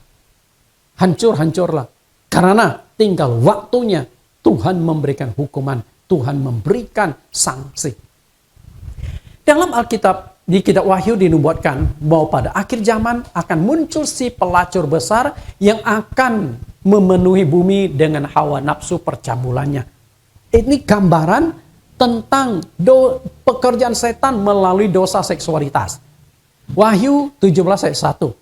Hancur-hancurlah. Karena tinggal waktunya Tuhan memberikan hukuman. Tuhan memberikan sanksi. Dalam Alkitab, di kitab Wahyu dinubuatkan bahwa pada akhir zaman akan muncul si pelacur besar yang akan memenuhi bumi dengan hawa nafsu percabulannya. Ini gambaran tentang pekerjaan setan melalui dosa seksualitas. Wahyu 17 ayat 1.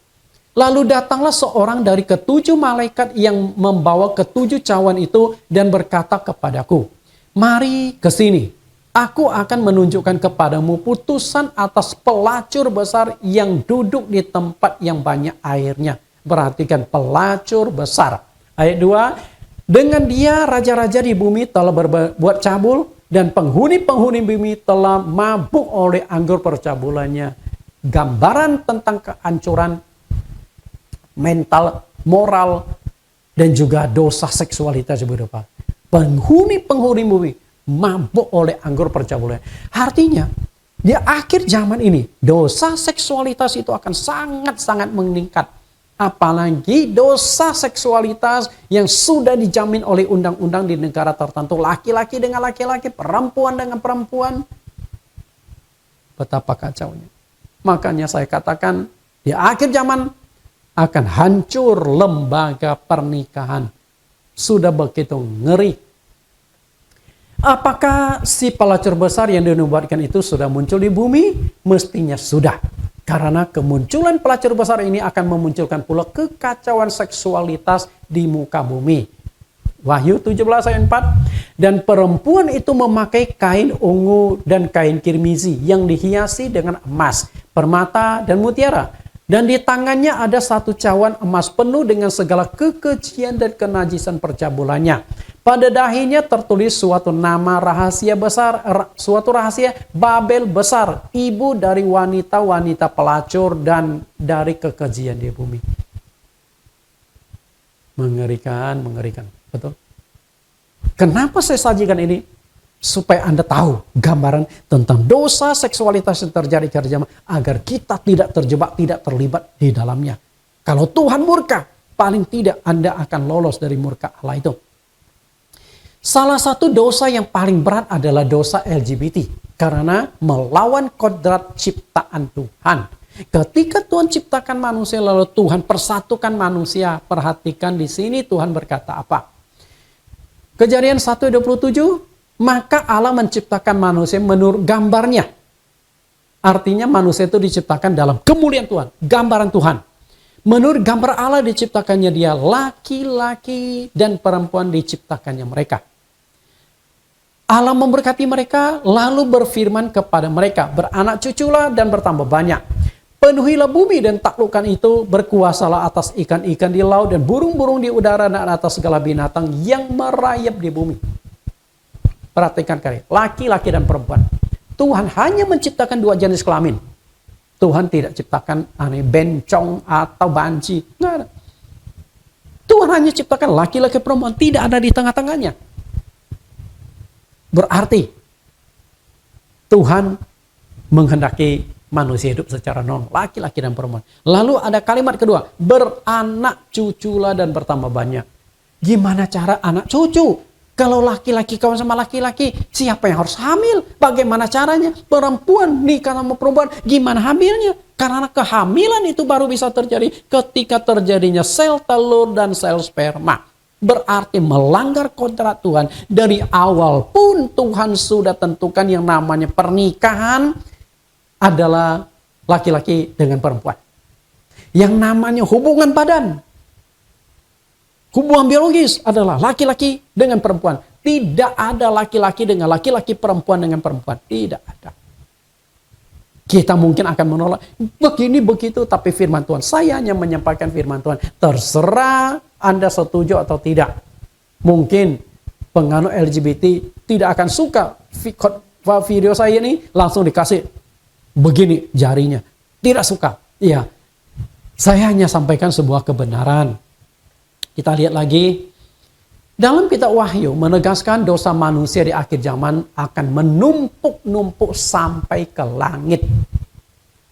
Lalu datanglah seorang dari ketujuh malaikat yang membawa ketujuh cawan itu dan berkata kepadaku, mari ke sini. Aku akan menunjukkan kepadamu putusan atas pelacur besar yang duduk di tempat yang banyak airnya. Perhatikan, pelacur besar. Ayat 2, dengan dia raja-raja di bumi telah berbuat cabul dan penghuni-penghuni bumi telah mabuk oleh anggur percabulannya. Gambaran tentang kehancuran mental, moral, dan juga dosa seksualitas berupa penghuni-penghuni bumi mabuk oleh anggur percabulan. Artinya, di akhir zaman ini, dosa seksualitas itu akan sangat-sangat meningkat. Apalagi dosa seksualitas yang sudah dijamin oleh undang-undang di negara tertentu. Laki-laki dengan laki-laki, perempuan dengan perempuan. Betapa kacaunya. Makanya saya katakan, di akhir zaman akan hancur lembaga pernikahan. Sudah begitu ngeri. Apakah si pelacur besar yang dinubuatkan itu sudah muncul di bumi? Mestinya sudah. Karena kemunculan pelacur besar ini akan memunculkan pula kekacauan seksualitas di muka bumi. Wahyu 17 ayat 4. Dan perempuan itu memakai kain ungu dan kain kirmizi yang dihiasi dengan emas, permata, dan mutiara. Dan di tangannya ada satu cawan emas penuh dengan segala kekejian dan kenajisan percabulannya. Pada dahinya tertulis suatu nama rahasia besar, suatu rahasia Babel besar, ibu dari wanita-wanita pelacur dan dari kekejian di bumi. Mengerikan, mengerikan. Betul? Kenapa saya sajikan ini? Supaya Anda tahu gambaran tentang dosa seksualitas yang terjadi di zaman agar kita tidak terjebak, tidak terlibat di dalamnya. Kalau Tuhan murka, paling tidak Anda akan lolos dari murka Allah itu. Salah satu dosa yang paling berat adalah dosa LGBT. Karena melawan kodrat ciptaan Tuhan. Ketika Tuhan ciptakan manusia lalu Tuhan persatukan manusia. Perhatikan di sini Tuhan berkata apa? Kejadian 1:27. Maka Allah menciptakan manusia menurut gambarnya. Artinya manusia itu diciptakan dalam kemuliaan Tuhan. Gambaran Tuhan. Menurut gambar Allah diciptakannya dia. Laki-laki dan perempuan diciptakannya mereka. Allah memberkati mereka, lalu berfirman kepada mereka, beranak cuculah dan bertambah banyak. Penuhilah bumi dan taklukkan itu, berkuasalah atas ikan-ikan di laut dan burung-burung di udara dan atas segala binatang yang merayap di bumi. Perhatikan kalian, laki-laki dan perempuan. Tuhan hanya menciptakan dua jenis kelamin. Tuhan tidak ciptakan bencong atau banci. Nggak ada. Tuhan hanya ciptakan laki-laki perempuan, tidak ada di tengah-tengahnya. Berarti Tuhan menghendaki manusia hidup secara normal, laki-laki dan perempuan. Lalu ada kalimat kedua, beranak cuculah dan bertambah banyak. Gimana cara anak cucu? Kalau laki-laki kawan sama laki-laki, siapa yang harus hamil? Bagaimana caranya? Perempuan nikah sama perempuan, gimana hamilnya? Karena kehamilan itu baru bisa terjadi ketika terjadinya sel telur dan sel sperma. Berarti melanggar kontrak Tuhan. Dari awal pun Tuhan sudah tentukan yang namanya pernikahan adalah laki-laki dengan perempuan. Yang namanya hubungan badan, hubungan biologis adalah laki-laki dengan perempuan. Tidak ada laki-laki dengan laki-laki, perempuan dengan perempuan. Tidak ada. Kita mungkin akan menolak, begini begitu, tapi firman Tuhan, saya hanya menyampaikan firman Tuhan. Terserah Anda setuju atau tidak. Mungkin penganut LGBT tidak akan suka video saya ini, langsung dikasih begini jarinya. Tidak suka. Iya. Saya hanya sampaikan sebuah kebenaran. Kita lihat lagi. Dalam kitab Wahyu menegaskan dosa manusia di akhir zaman akan menumpuk-numpuk sampai ke langit.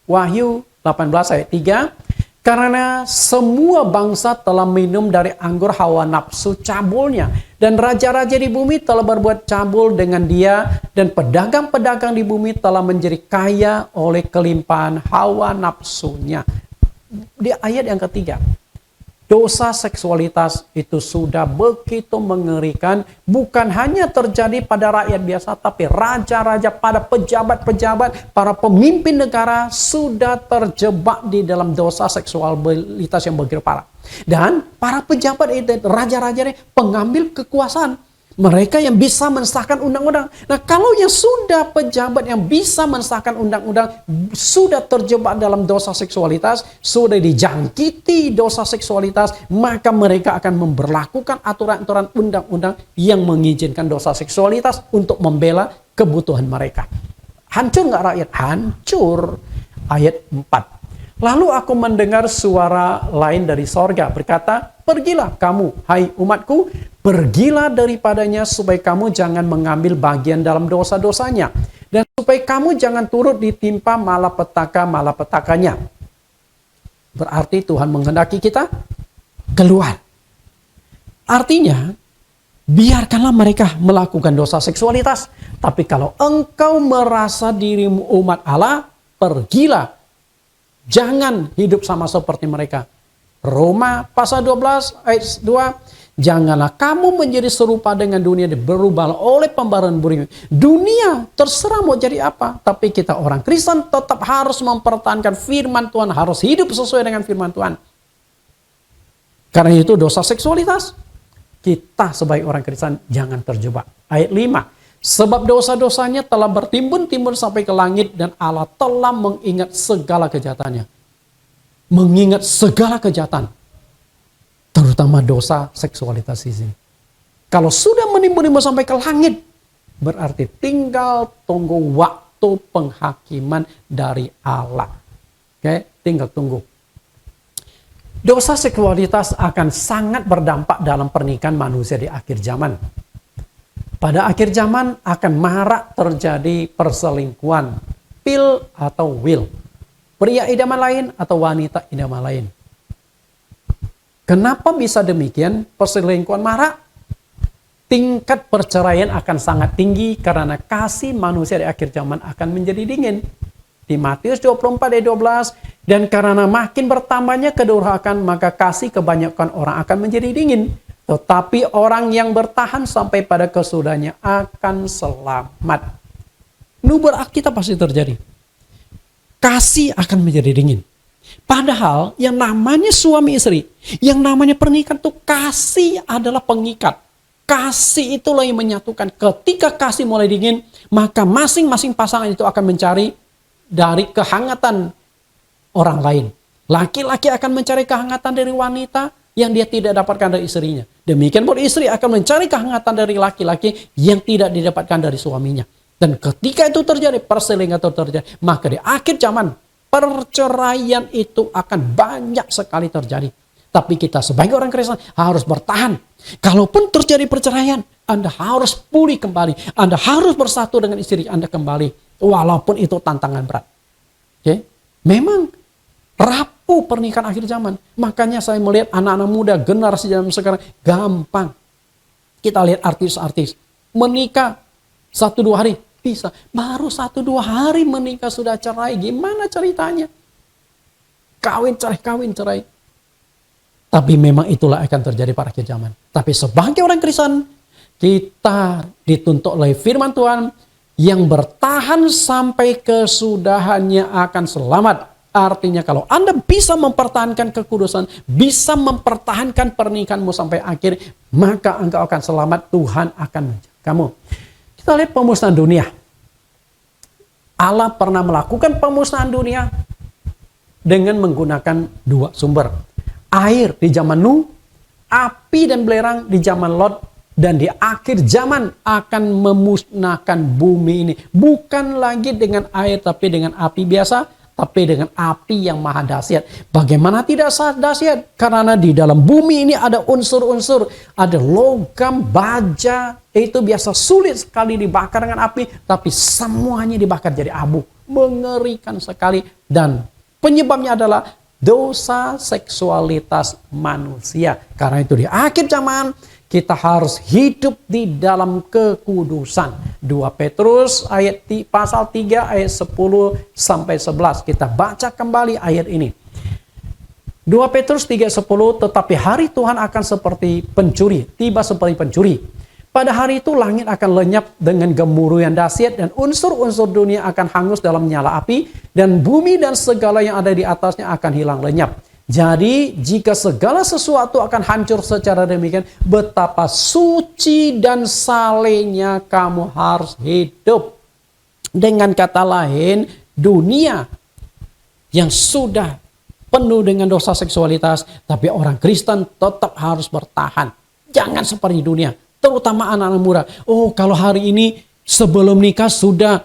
Wahyu 18 ayat 3. Karena semua bangsa telah minum dari anggur hawa nafsu cabulnya. Dan raja-raja di bumi telah berbuat cabul dengan dia. Dan pedagang-pedagang di bumi telah menjadi kaya oleh kelimpahan hawa nafsunya. Di ayat yang ketiga. Dosa seksualitas itu sudah begitu mengerikan. Bukan hanya terjadi pada rakyat biasa, tapi raja-raja, pada pejabat-pejabat, para pemimpin negara sudah terjebak di dalam dosa seksualitas yang begitu parah. Dan para pejabat itu, raja-raja ini pengambil kekuasaan. Mereka yang bisa mensahkan undang-undang. Nah, kalau yang sudah pejabat yang bisa mensahkan undang-undang sudah terjebak dalam dosa seksualitas, sudah dijangkiti dosa seksualitas, maka mereka akan memberlakukan aturan-aturan undang-undang yang mengizinkan dosa seksualitas untuk membela kebutuhan mereka. Hancur nggak rakyat? Hancur. Ayat 4. Lalu aku mendengar suara lain dari sorga berkata, pergilah kamu, hai umatku, pergilah daripadanya supaya kamu jangan mengambil bagian dalam dosa-dosanya. Dan supaya kamu jangan turut ditimpa malapetaka-malapetakanya. Berarti Tuhan menghendaki kita keluar. Artinya, biarkanlah mereka melakukan dosa seksualitas. Tapi kalau engkau merasa dirimu umat Allah, pergilah. Jangan hidup sama seperti mereka. Roma pasal 12 ayat 2. Janganlah kamu menjadi serupa dengan dunia, berubah oleh pembaruan bumi. Dunia terserah mau jadi apa. Tapi kita orang Kristen tetap harus mempertahankan firman Tuhan. Harus hidup sesuai dengan firman Tuhan. Karena itu dosa seksualitas. Kita sebagai orang Kristen jangan terjebak. Ayat 5. Sebab dosa-dosanya telah bertimbun-timbun sampai ke langit dan Allah telah mengingat segala kejahatannya. Mengingat segala kejahatan. Terutama dosa seksualitas ini. Kalau sudah menimbun-timbun sampai ke langit, berarti tinggal tunggu waktu penghakiman dari Allah. Oke, tinggal tunggu. Dosa seksualitas akan sangat berdampak dalam pernikahan manusia di akhir zaman. Pada akhir zaman akan marak terjadi perselingkuhan, pil atau will. Pria idaman lain atau wanita idaman lain. Kenapa bisa demikian? Perselingkuhan marak. Tingkat perceraian akan sangat tinggi karena kasih manusia di akhir zaman akan menjadi dingin. Di Matius 24 ayat 12, dan karena makin bertambahnya kedurhakaan, maka kasih kebanyakan orang akan menjadi dingin. Tetapi orang yang bertahan sampai pada kesudahannya akan selamat. Nubuat Alkitab pasti terjadi. Kasih akan menjadi dingin. Padahal yang namanya suami istri, yang namanya pernikahan itu kasih adalah pengikat. kasih itulah yang menyatukan. Ketika kasih mulai dingin, maka masing-masing pasangan itu akan mencari dari kehangatan orang lain. Laki-laki akan mencari kehangatan dari wanita yang dia tidak dapatkan dari istrinya. Demikian pun istri akan mencari kehangatan dari laki-laki yang tidak didapatkan dari suaminya. Dan ketika itu terjadi, perselingkuhan itu terjadi, maka di akhir zaman perceraian itu akan banyak sekali terjadi. Tapi kita sebagai orang Kristen harus bertahan. Kalaupun terjadi perceraian, Anda harus pulih kembali. Anda harus bersatu dengan istri Anda kembali. Walaupun itu tantangan berat. Oke? Memang rapuh pernikahan akhir zaman. Makanya saya melihat anak-anak muda generasi zaman sekarang gampang. Kita lihat artis-artis menikah 1-2 hari bisa. Baru 1-2 hari menikah sudah cerai. Gimana ceritanya? Kawin cerai. Tapi memang itulah akan terjadi pada akhir zaman. Tapi sebagai orang Kristen, kita dituntut oleh firman Tuhan yang bertahan sampai kesudahannya akan selamat. Artinya kalau Anda bisa mempertahankan kekudusan, bisa mempertahankan pernikahanmu sampai akhir, maka engkau akan selamat. Tuhan akan menjaga kamu. Kita lihat pemusnahan dunia. Allah pernah melakukan pemusnahan dunia dengan menggunakan 2 sumber. Air di zaman Nuh, api dan belerang di zaman Lot, dan di akhir zaman akan memusnahkan bumi ini. Bukan lagi dengan air tapi dengan api biasa, tapi dengan api yang maha dahsyat. Bagaimana tidak dahsyat? Karena di dalam bumi ini ada unsur-unsur, ada logam, baja, itu biasa sulit sekali dibakar dengan api, tapi semuanya dibakar jadi abu. Mengerikan sekali, dan penyebabnya adalah dosa seksualitas manusia. Karena itu di akhir zaman kita harus hidup di dalam kekudusan. 2 Petrus pasal 3 ayat 10 sampai 11. Kita baca kembali ayat ini. 2 Petrus 3:10, tetapi hari Tuhan akan seperti pencuri, tiba seperti pencuri. Pada hari itu langit akan lenyap dengan gemuruh yang dahsyat, dan unsur-unsur dunia akan hangus dalam nyala api, dan bumi dan segala yang ada di atasnya akan hilang lenyap. Jadi jika segala sesuatu akan hancur secara demikian, betapa suci dan salehnya kamu harus hidup. Dengan kata lain, dunia yang sudah penuh dengan dosa seksualitas, tapi orang Kristen tetap harus bertahan. Jangan seperti dunia. Terutama anak-anak muda. Oh, kalau hari ini sebelum nikah sudah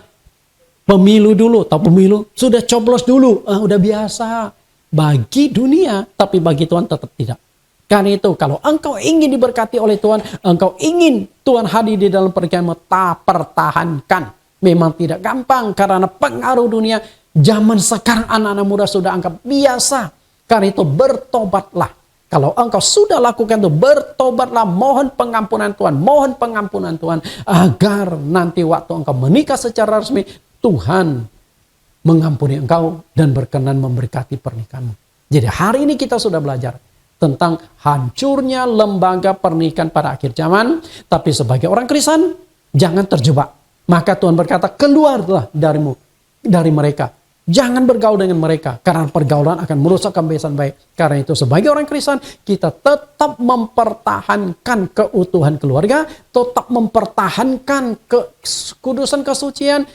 pemilu dulu. Atau pemilu sudah coblos dulu. Udah biasa. Bagi dunia, tapi bagi Tuhan tetap tidak. Karena itu kalau engkau ingin diberkati oleh Tuhan, engkau ingin Tuhan hadir di dalam pernikahanmu, pertahankan. Memang tidak gampang karena pengaruh dunia. Zaman sekarang anak-anak muda sudah anggap biasa. Karena itu bertobatlah. Kalau engkau sudah lakukan itu, bertobatlah, mohon pengampunan Tuhan, agar nanti waktu engkau menikah secara resmi, Tuhan mengampuni engkau dan berkenan memberkati pernikahanmu. Jadi hari ini kita sudah belajar tentang hancurnya lembaga pernikahan pada akhir zaman, tapi sebagai orang Kristen, jangan terjebak. Maka Tuhan berkata, keluarlah dari mereka. Jangan bergaul dengan mereka, karena pergaulan akan merusak kebiasaan baik. Karena itu sebagai orang Kristen, kita tetap mempertahankan keutuhan keluarga, tetap mempertahankan kekudusan kesucian,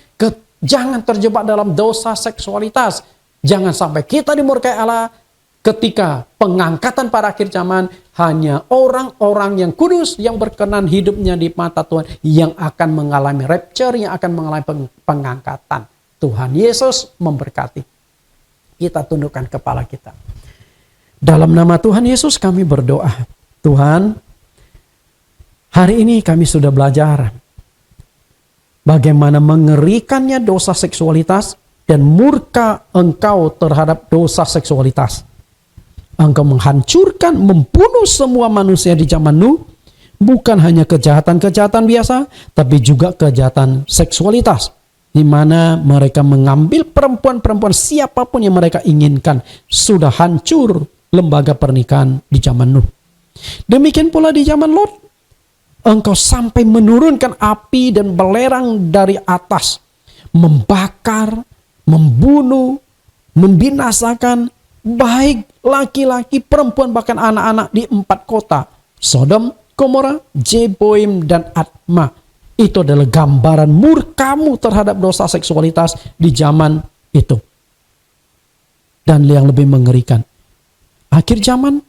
jangan terjebak dalam dosa seksualitas. Jangan sampai kita dimurkai Allah ketika pengangkatan pada akhir zaman, hanya orang-orang yang kudus, yang berkenan hidupnya di mata Tuhan, yang akan mengalami rapture, yang akan mengalami pengangkatan. Tuhan Yesus memberkati. Kita tundukkan kepala kita. Dalam nama Tuhan Yesus kami berdoa. Tuhan, hari ini kami sudah belajar bagaimana mengerikannya dosa seksualitas dan murka Engkau terhadap dosa seksualitas. Engkau menghancurkan, membunuh semua manusia di zaman Nuh. Bukan hanya kejahatan-kejahatan biasa, tapi juga kejahatan seksualitas, di mana mereka mengambil perempuan-perempuan siapapun yang mereka inginkan. Sudah hancur lembaga pernikahan di zaman Nuh. Demikian pula di zaman Lot. Engkau sampai menurunkan api dan belerang dari atas, membakar, membunuh, membinasakan baik laki-laki, perempuan, bahkan anak-anak di 4 kota, Sodom, Gomora, Jeboim, dan Adma. Itu adalah gambaran murkamu terhadap dosa seksualitas di zaman itu. Dan yang lebih mengerikan, akhir zaman,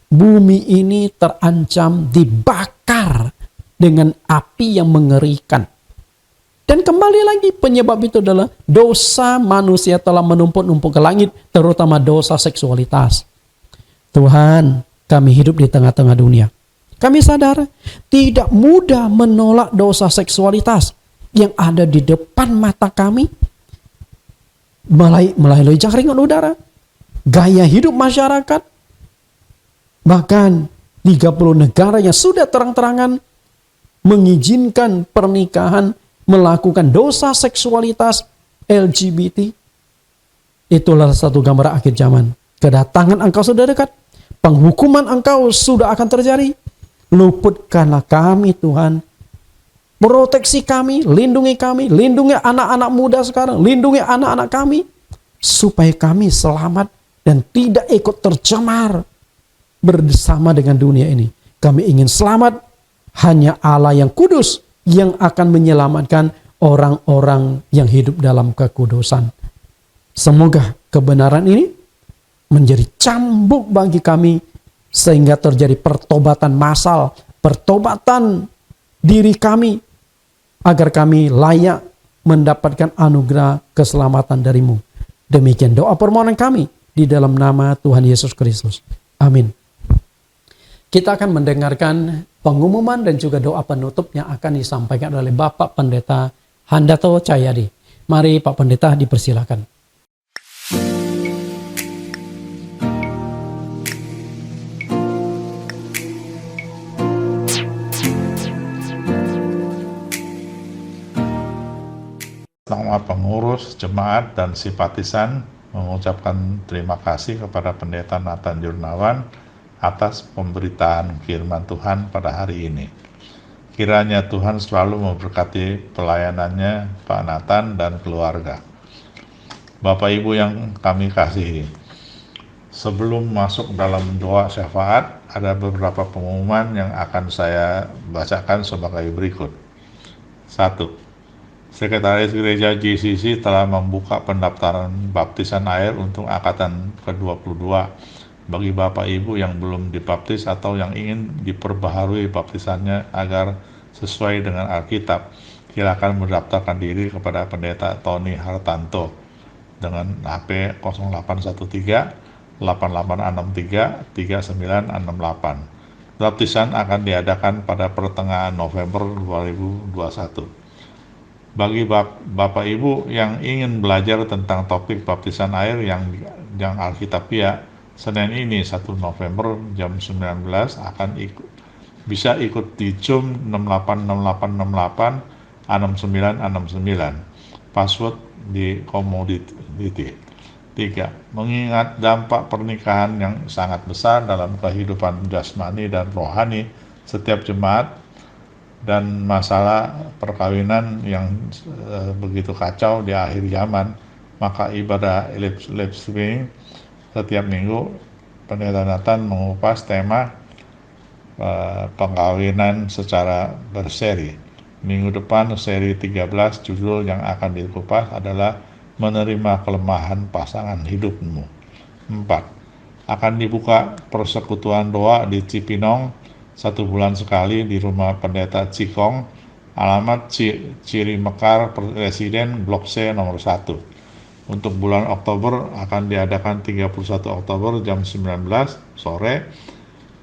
bumi ini terancam dibakar dengan api yang mengerikan. Dan kembali lagi, penyebab itu adalah dosa manusia telah menumpuk-numpuk ke langit, terutama dosa seksualitas. Tuhan, kami hidup di tengah-tengah dunia. Kami sadar tidak mudah menolak dosa seksualitas yang ada di depan mata kami, melalui jaringan udara, gaya hidup masyarakat, bahkan 30 negara yang sudah terang-terangan mengizinkan pernikahan, melakukan dosa seksualitas LGBT. Itulah satu gambar akhir zaman. Kedatangan engkau sudah dekat. Penghukuman engkau sudah akan terjadi. Luputkanlah kami Tuhan. Proteksi kami, lindungi anak-anak muda sekarang, lindungi anak-anak kami. Supaya kami selamat dan tidak ikut tercemar bersama dengan dunia ini. Kami ingin selamat, hanya Allah yang kudus yang akan menyelamatkan orang-orang yang hidup dalam kekudusan. Semoga kebenaran ini menjadi cambuk bagi kami, sehingga terjadi pertobatan massal, pertobatan diri kami, agar kami layak mendapatkan anugerah keselamatan darimu. Demikian doa permohonan kami di dalam nama Tuhan Yesus Kristus. Amin. Kita akan mendengarkan pengumuman dan juga doa penutup yang akan disampaikan oleh Bapak Pendeta Handato Cahyadi. Mari Pak Pendeta dipersilakan. Nama pengurus, jemaat, dan simpatisan mengucapkan terima kasih kepada Pendeta Nathan Jurnawan atas pemberitaan firman Tuhan pada hari ini. Kiranya Tuhan selalu memberkati pelayanannya Pak Nathan dan keluarga. Bapak Ibu yang kami kasihi, sebelum masuk dalam doa syafaat, ada beberapa pengumuman yang akan saya bacakan sebagai berikut. 1. Sekretaris Gereja GCC telah membuka pendaftaran baptisan air untuk angkatan ke-22 bagi Bapak Ibu yang belum dibaptis atau yang ingin diperbaharui baptisannya agar sesuai dengan Alkitab. Silakan mendaftarkan diri kepada Pendeta Tony Hartanto dengan HP 0813 8863 3968. Baptisan akan diadakan pada pertengahan November 2021. Bagi Bapak Ibu yang ingin belajar tentang topik baptisan air yang Alkitabiah, Senin ini 1 November jam 19 akan bisa ikut di Zoom 686868 6969. Password di komoditi. 3. Mengingat dampak pernikahan yang sangat besar dalam kehidupan jasmani dan rohani setiap jemaat dan masalah perkawinan yang begitu kacau di akhir zaman, maka ibadah live streaming setiap minggu Pendeta Nathan mengupas tema perkawinan secara berseri. Minggu depan seri 13 judul yang akan dikupas adalah menerima kelemahan pasangan hidupmu. 4. Akan dibuka persekutuan doa di Cipinong 1 bulan sekali di rumah Pendeta Cikong, alamat Ciri Mekar Presiden Blok C nomor 1. Untuk bulan Oktober akan diadakan 31 Oktober jam 19 sore.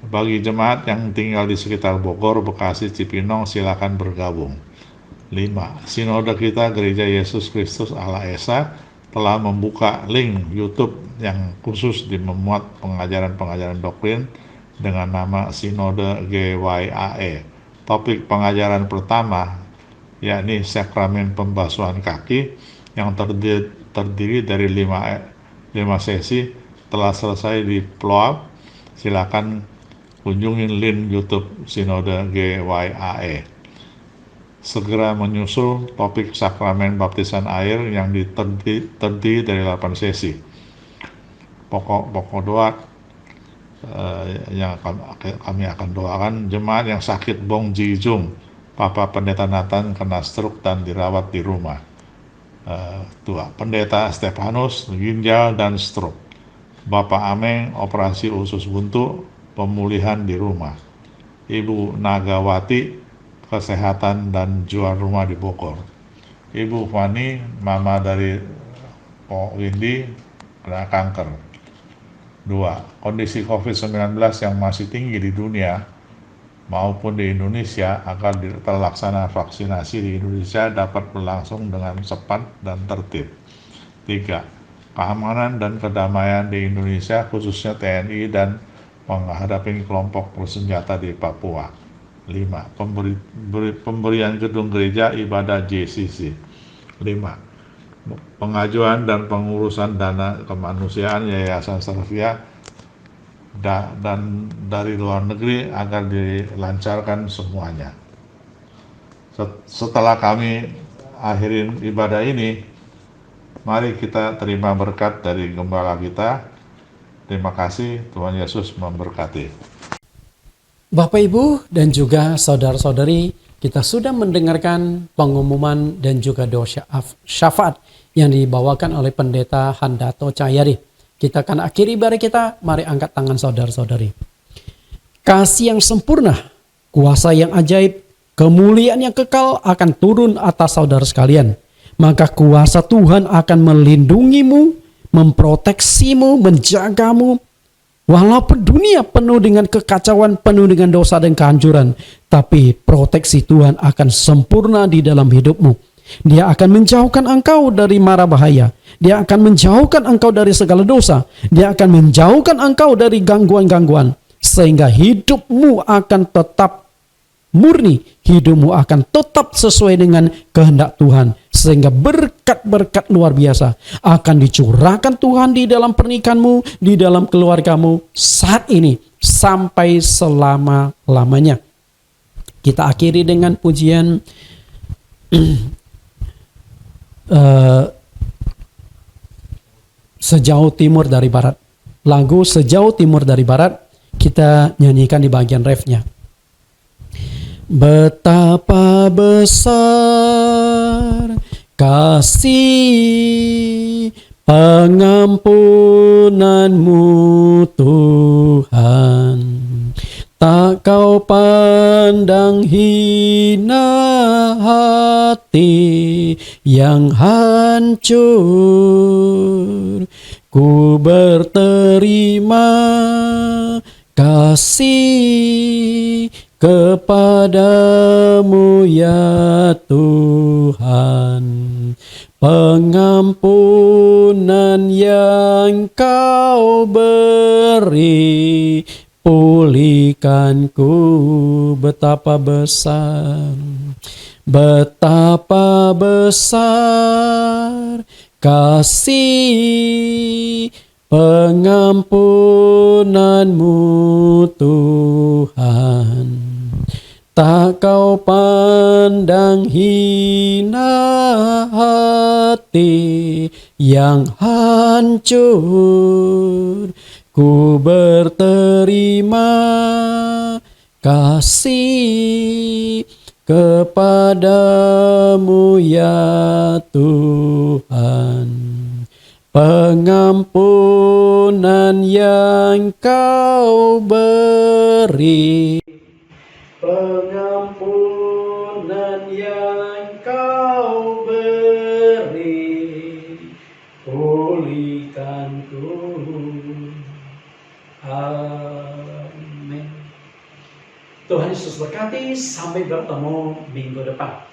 Bagi jemaat yang tinggal di sekitar Bogor, Bekasi, Cipinong, silakan bergabung. 5. Sinode kita Gereja Yesus Kristus Allah Esa telah membuka link YouTube yang khusus memuat pengajaran-pengajaran doktrin dengan nama Sinode GYAE. Topik pengajaran pertama yakni sakramen pembasuhan kaki yang terdiri dari 5 sesi telah selesai di-upload. Silakan kunjungi link YouTube Sinode GYAE. Segera menyusul topik sakramen baptisan air yang terdiri dari 8 sesi. Pokok doa yang kami akan doakan jemaat yang sakit Bong Ji Jung, Papa Pendeta Nathan kena stroke dan dirawat di rumah. Pendeta Stefanus ginjal dan stroke, Bapak Ameng operasi usus buntu, pemulihan di rumah. Ibu Nagawati kesehatan dan jual rumah di Bogor. Ibu Fani, mama dari Pak Windy, kena kanker. 2. Kondisi COVID-19 yang masih tinggi di dunia maupun di Indonesia agar terlaksana vaksinasi di Indonesia dapat berlangsung dengan cepat dan tertib. 3. Keamanan dan kedamaian di Indonesia khususnya TNI dan menghadapi kelompok bersenjata di Papua. 5. Pemberian gedung gereja ibadah JCC. 5. Pengajuan dan pengurusan dana kemanusiaan Yayasan Servia dan dari luar negeri agar dilancarkan semuanya. Setelah kami akhirin ibadah ini, mari kita terima berkat dari gembala kita. Terima kasih, Tuhan Yesus memberkati. Bapak Ibu dan juga saudara-saudari, kita sudah mendengarkan pengumuman dan juga doa syafaat yang dibawakan oleh Pendeta Handato Cahyadi. Kita akan akhiri ibadah kita, mari angkat tangan saudara-saudari. Kasih yang sempurna, kuasa yang ajaib, kemuliaan yang kekal akan turun atas saudara sekalian. Maka kuasa Tuhan akan melindungimu, memproteksimu, menjagamu. Walaupun dunia penuh dengan kekacauan, penuh dengan dosa dan kehancuran, tapi proteksi Tuhan akan sempurna di dalam hidupmu. Dia akan menjauhkan engkau dari mara bahaya. Dia akan menjauhkan engkau dari segala dosa. Dia akan menjauhkan engkau dari gangguan-gangguan. Sehingga hidupmu akan tetap murni. Hidupmu akan tetap sesuai dengan kehendak Tuhan. Sehingga berkat-berkat luar biasa akan dicurahkan Tuhan di dalam pernikahanmu, di dalam keluargamu saat ini sampai selama-lamanya. Kita akhiri dengan pujian Sejauh Timur dari Barat. Lagu Sejauh Timur dari Barat kita nyanyikan di bagian refnya. Betapa besar kasih pengampunanmu Tuhan, tak kau pandang hina hati yang hancur. Ku berterima kasih kepadamu ya Tuhan. Pengampunan yang kau beri, pulihkanku. Betapa besar, betapa besar kasih pengampunanmu Tuhan, tak kau pandang hina hati yang hancur. Ku berterima kasih kepadamu ya Tuhan. Pengampunan yang kau beri, pengampunan yang kau beri, pulihkanku. Amin. Tuhan Yesus berkati, sampai bertemu minggu depan.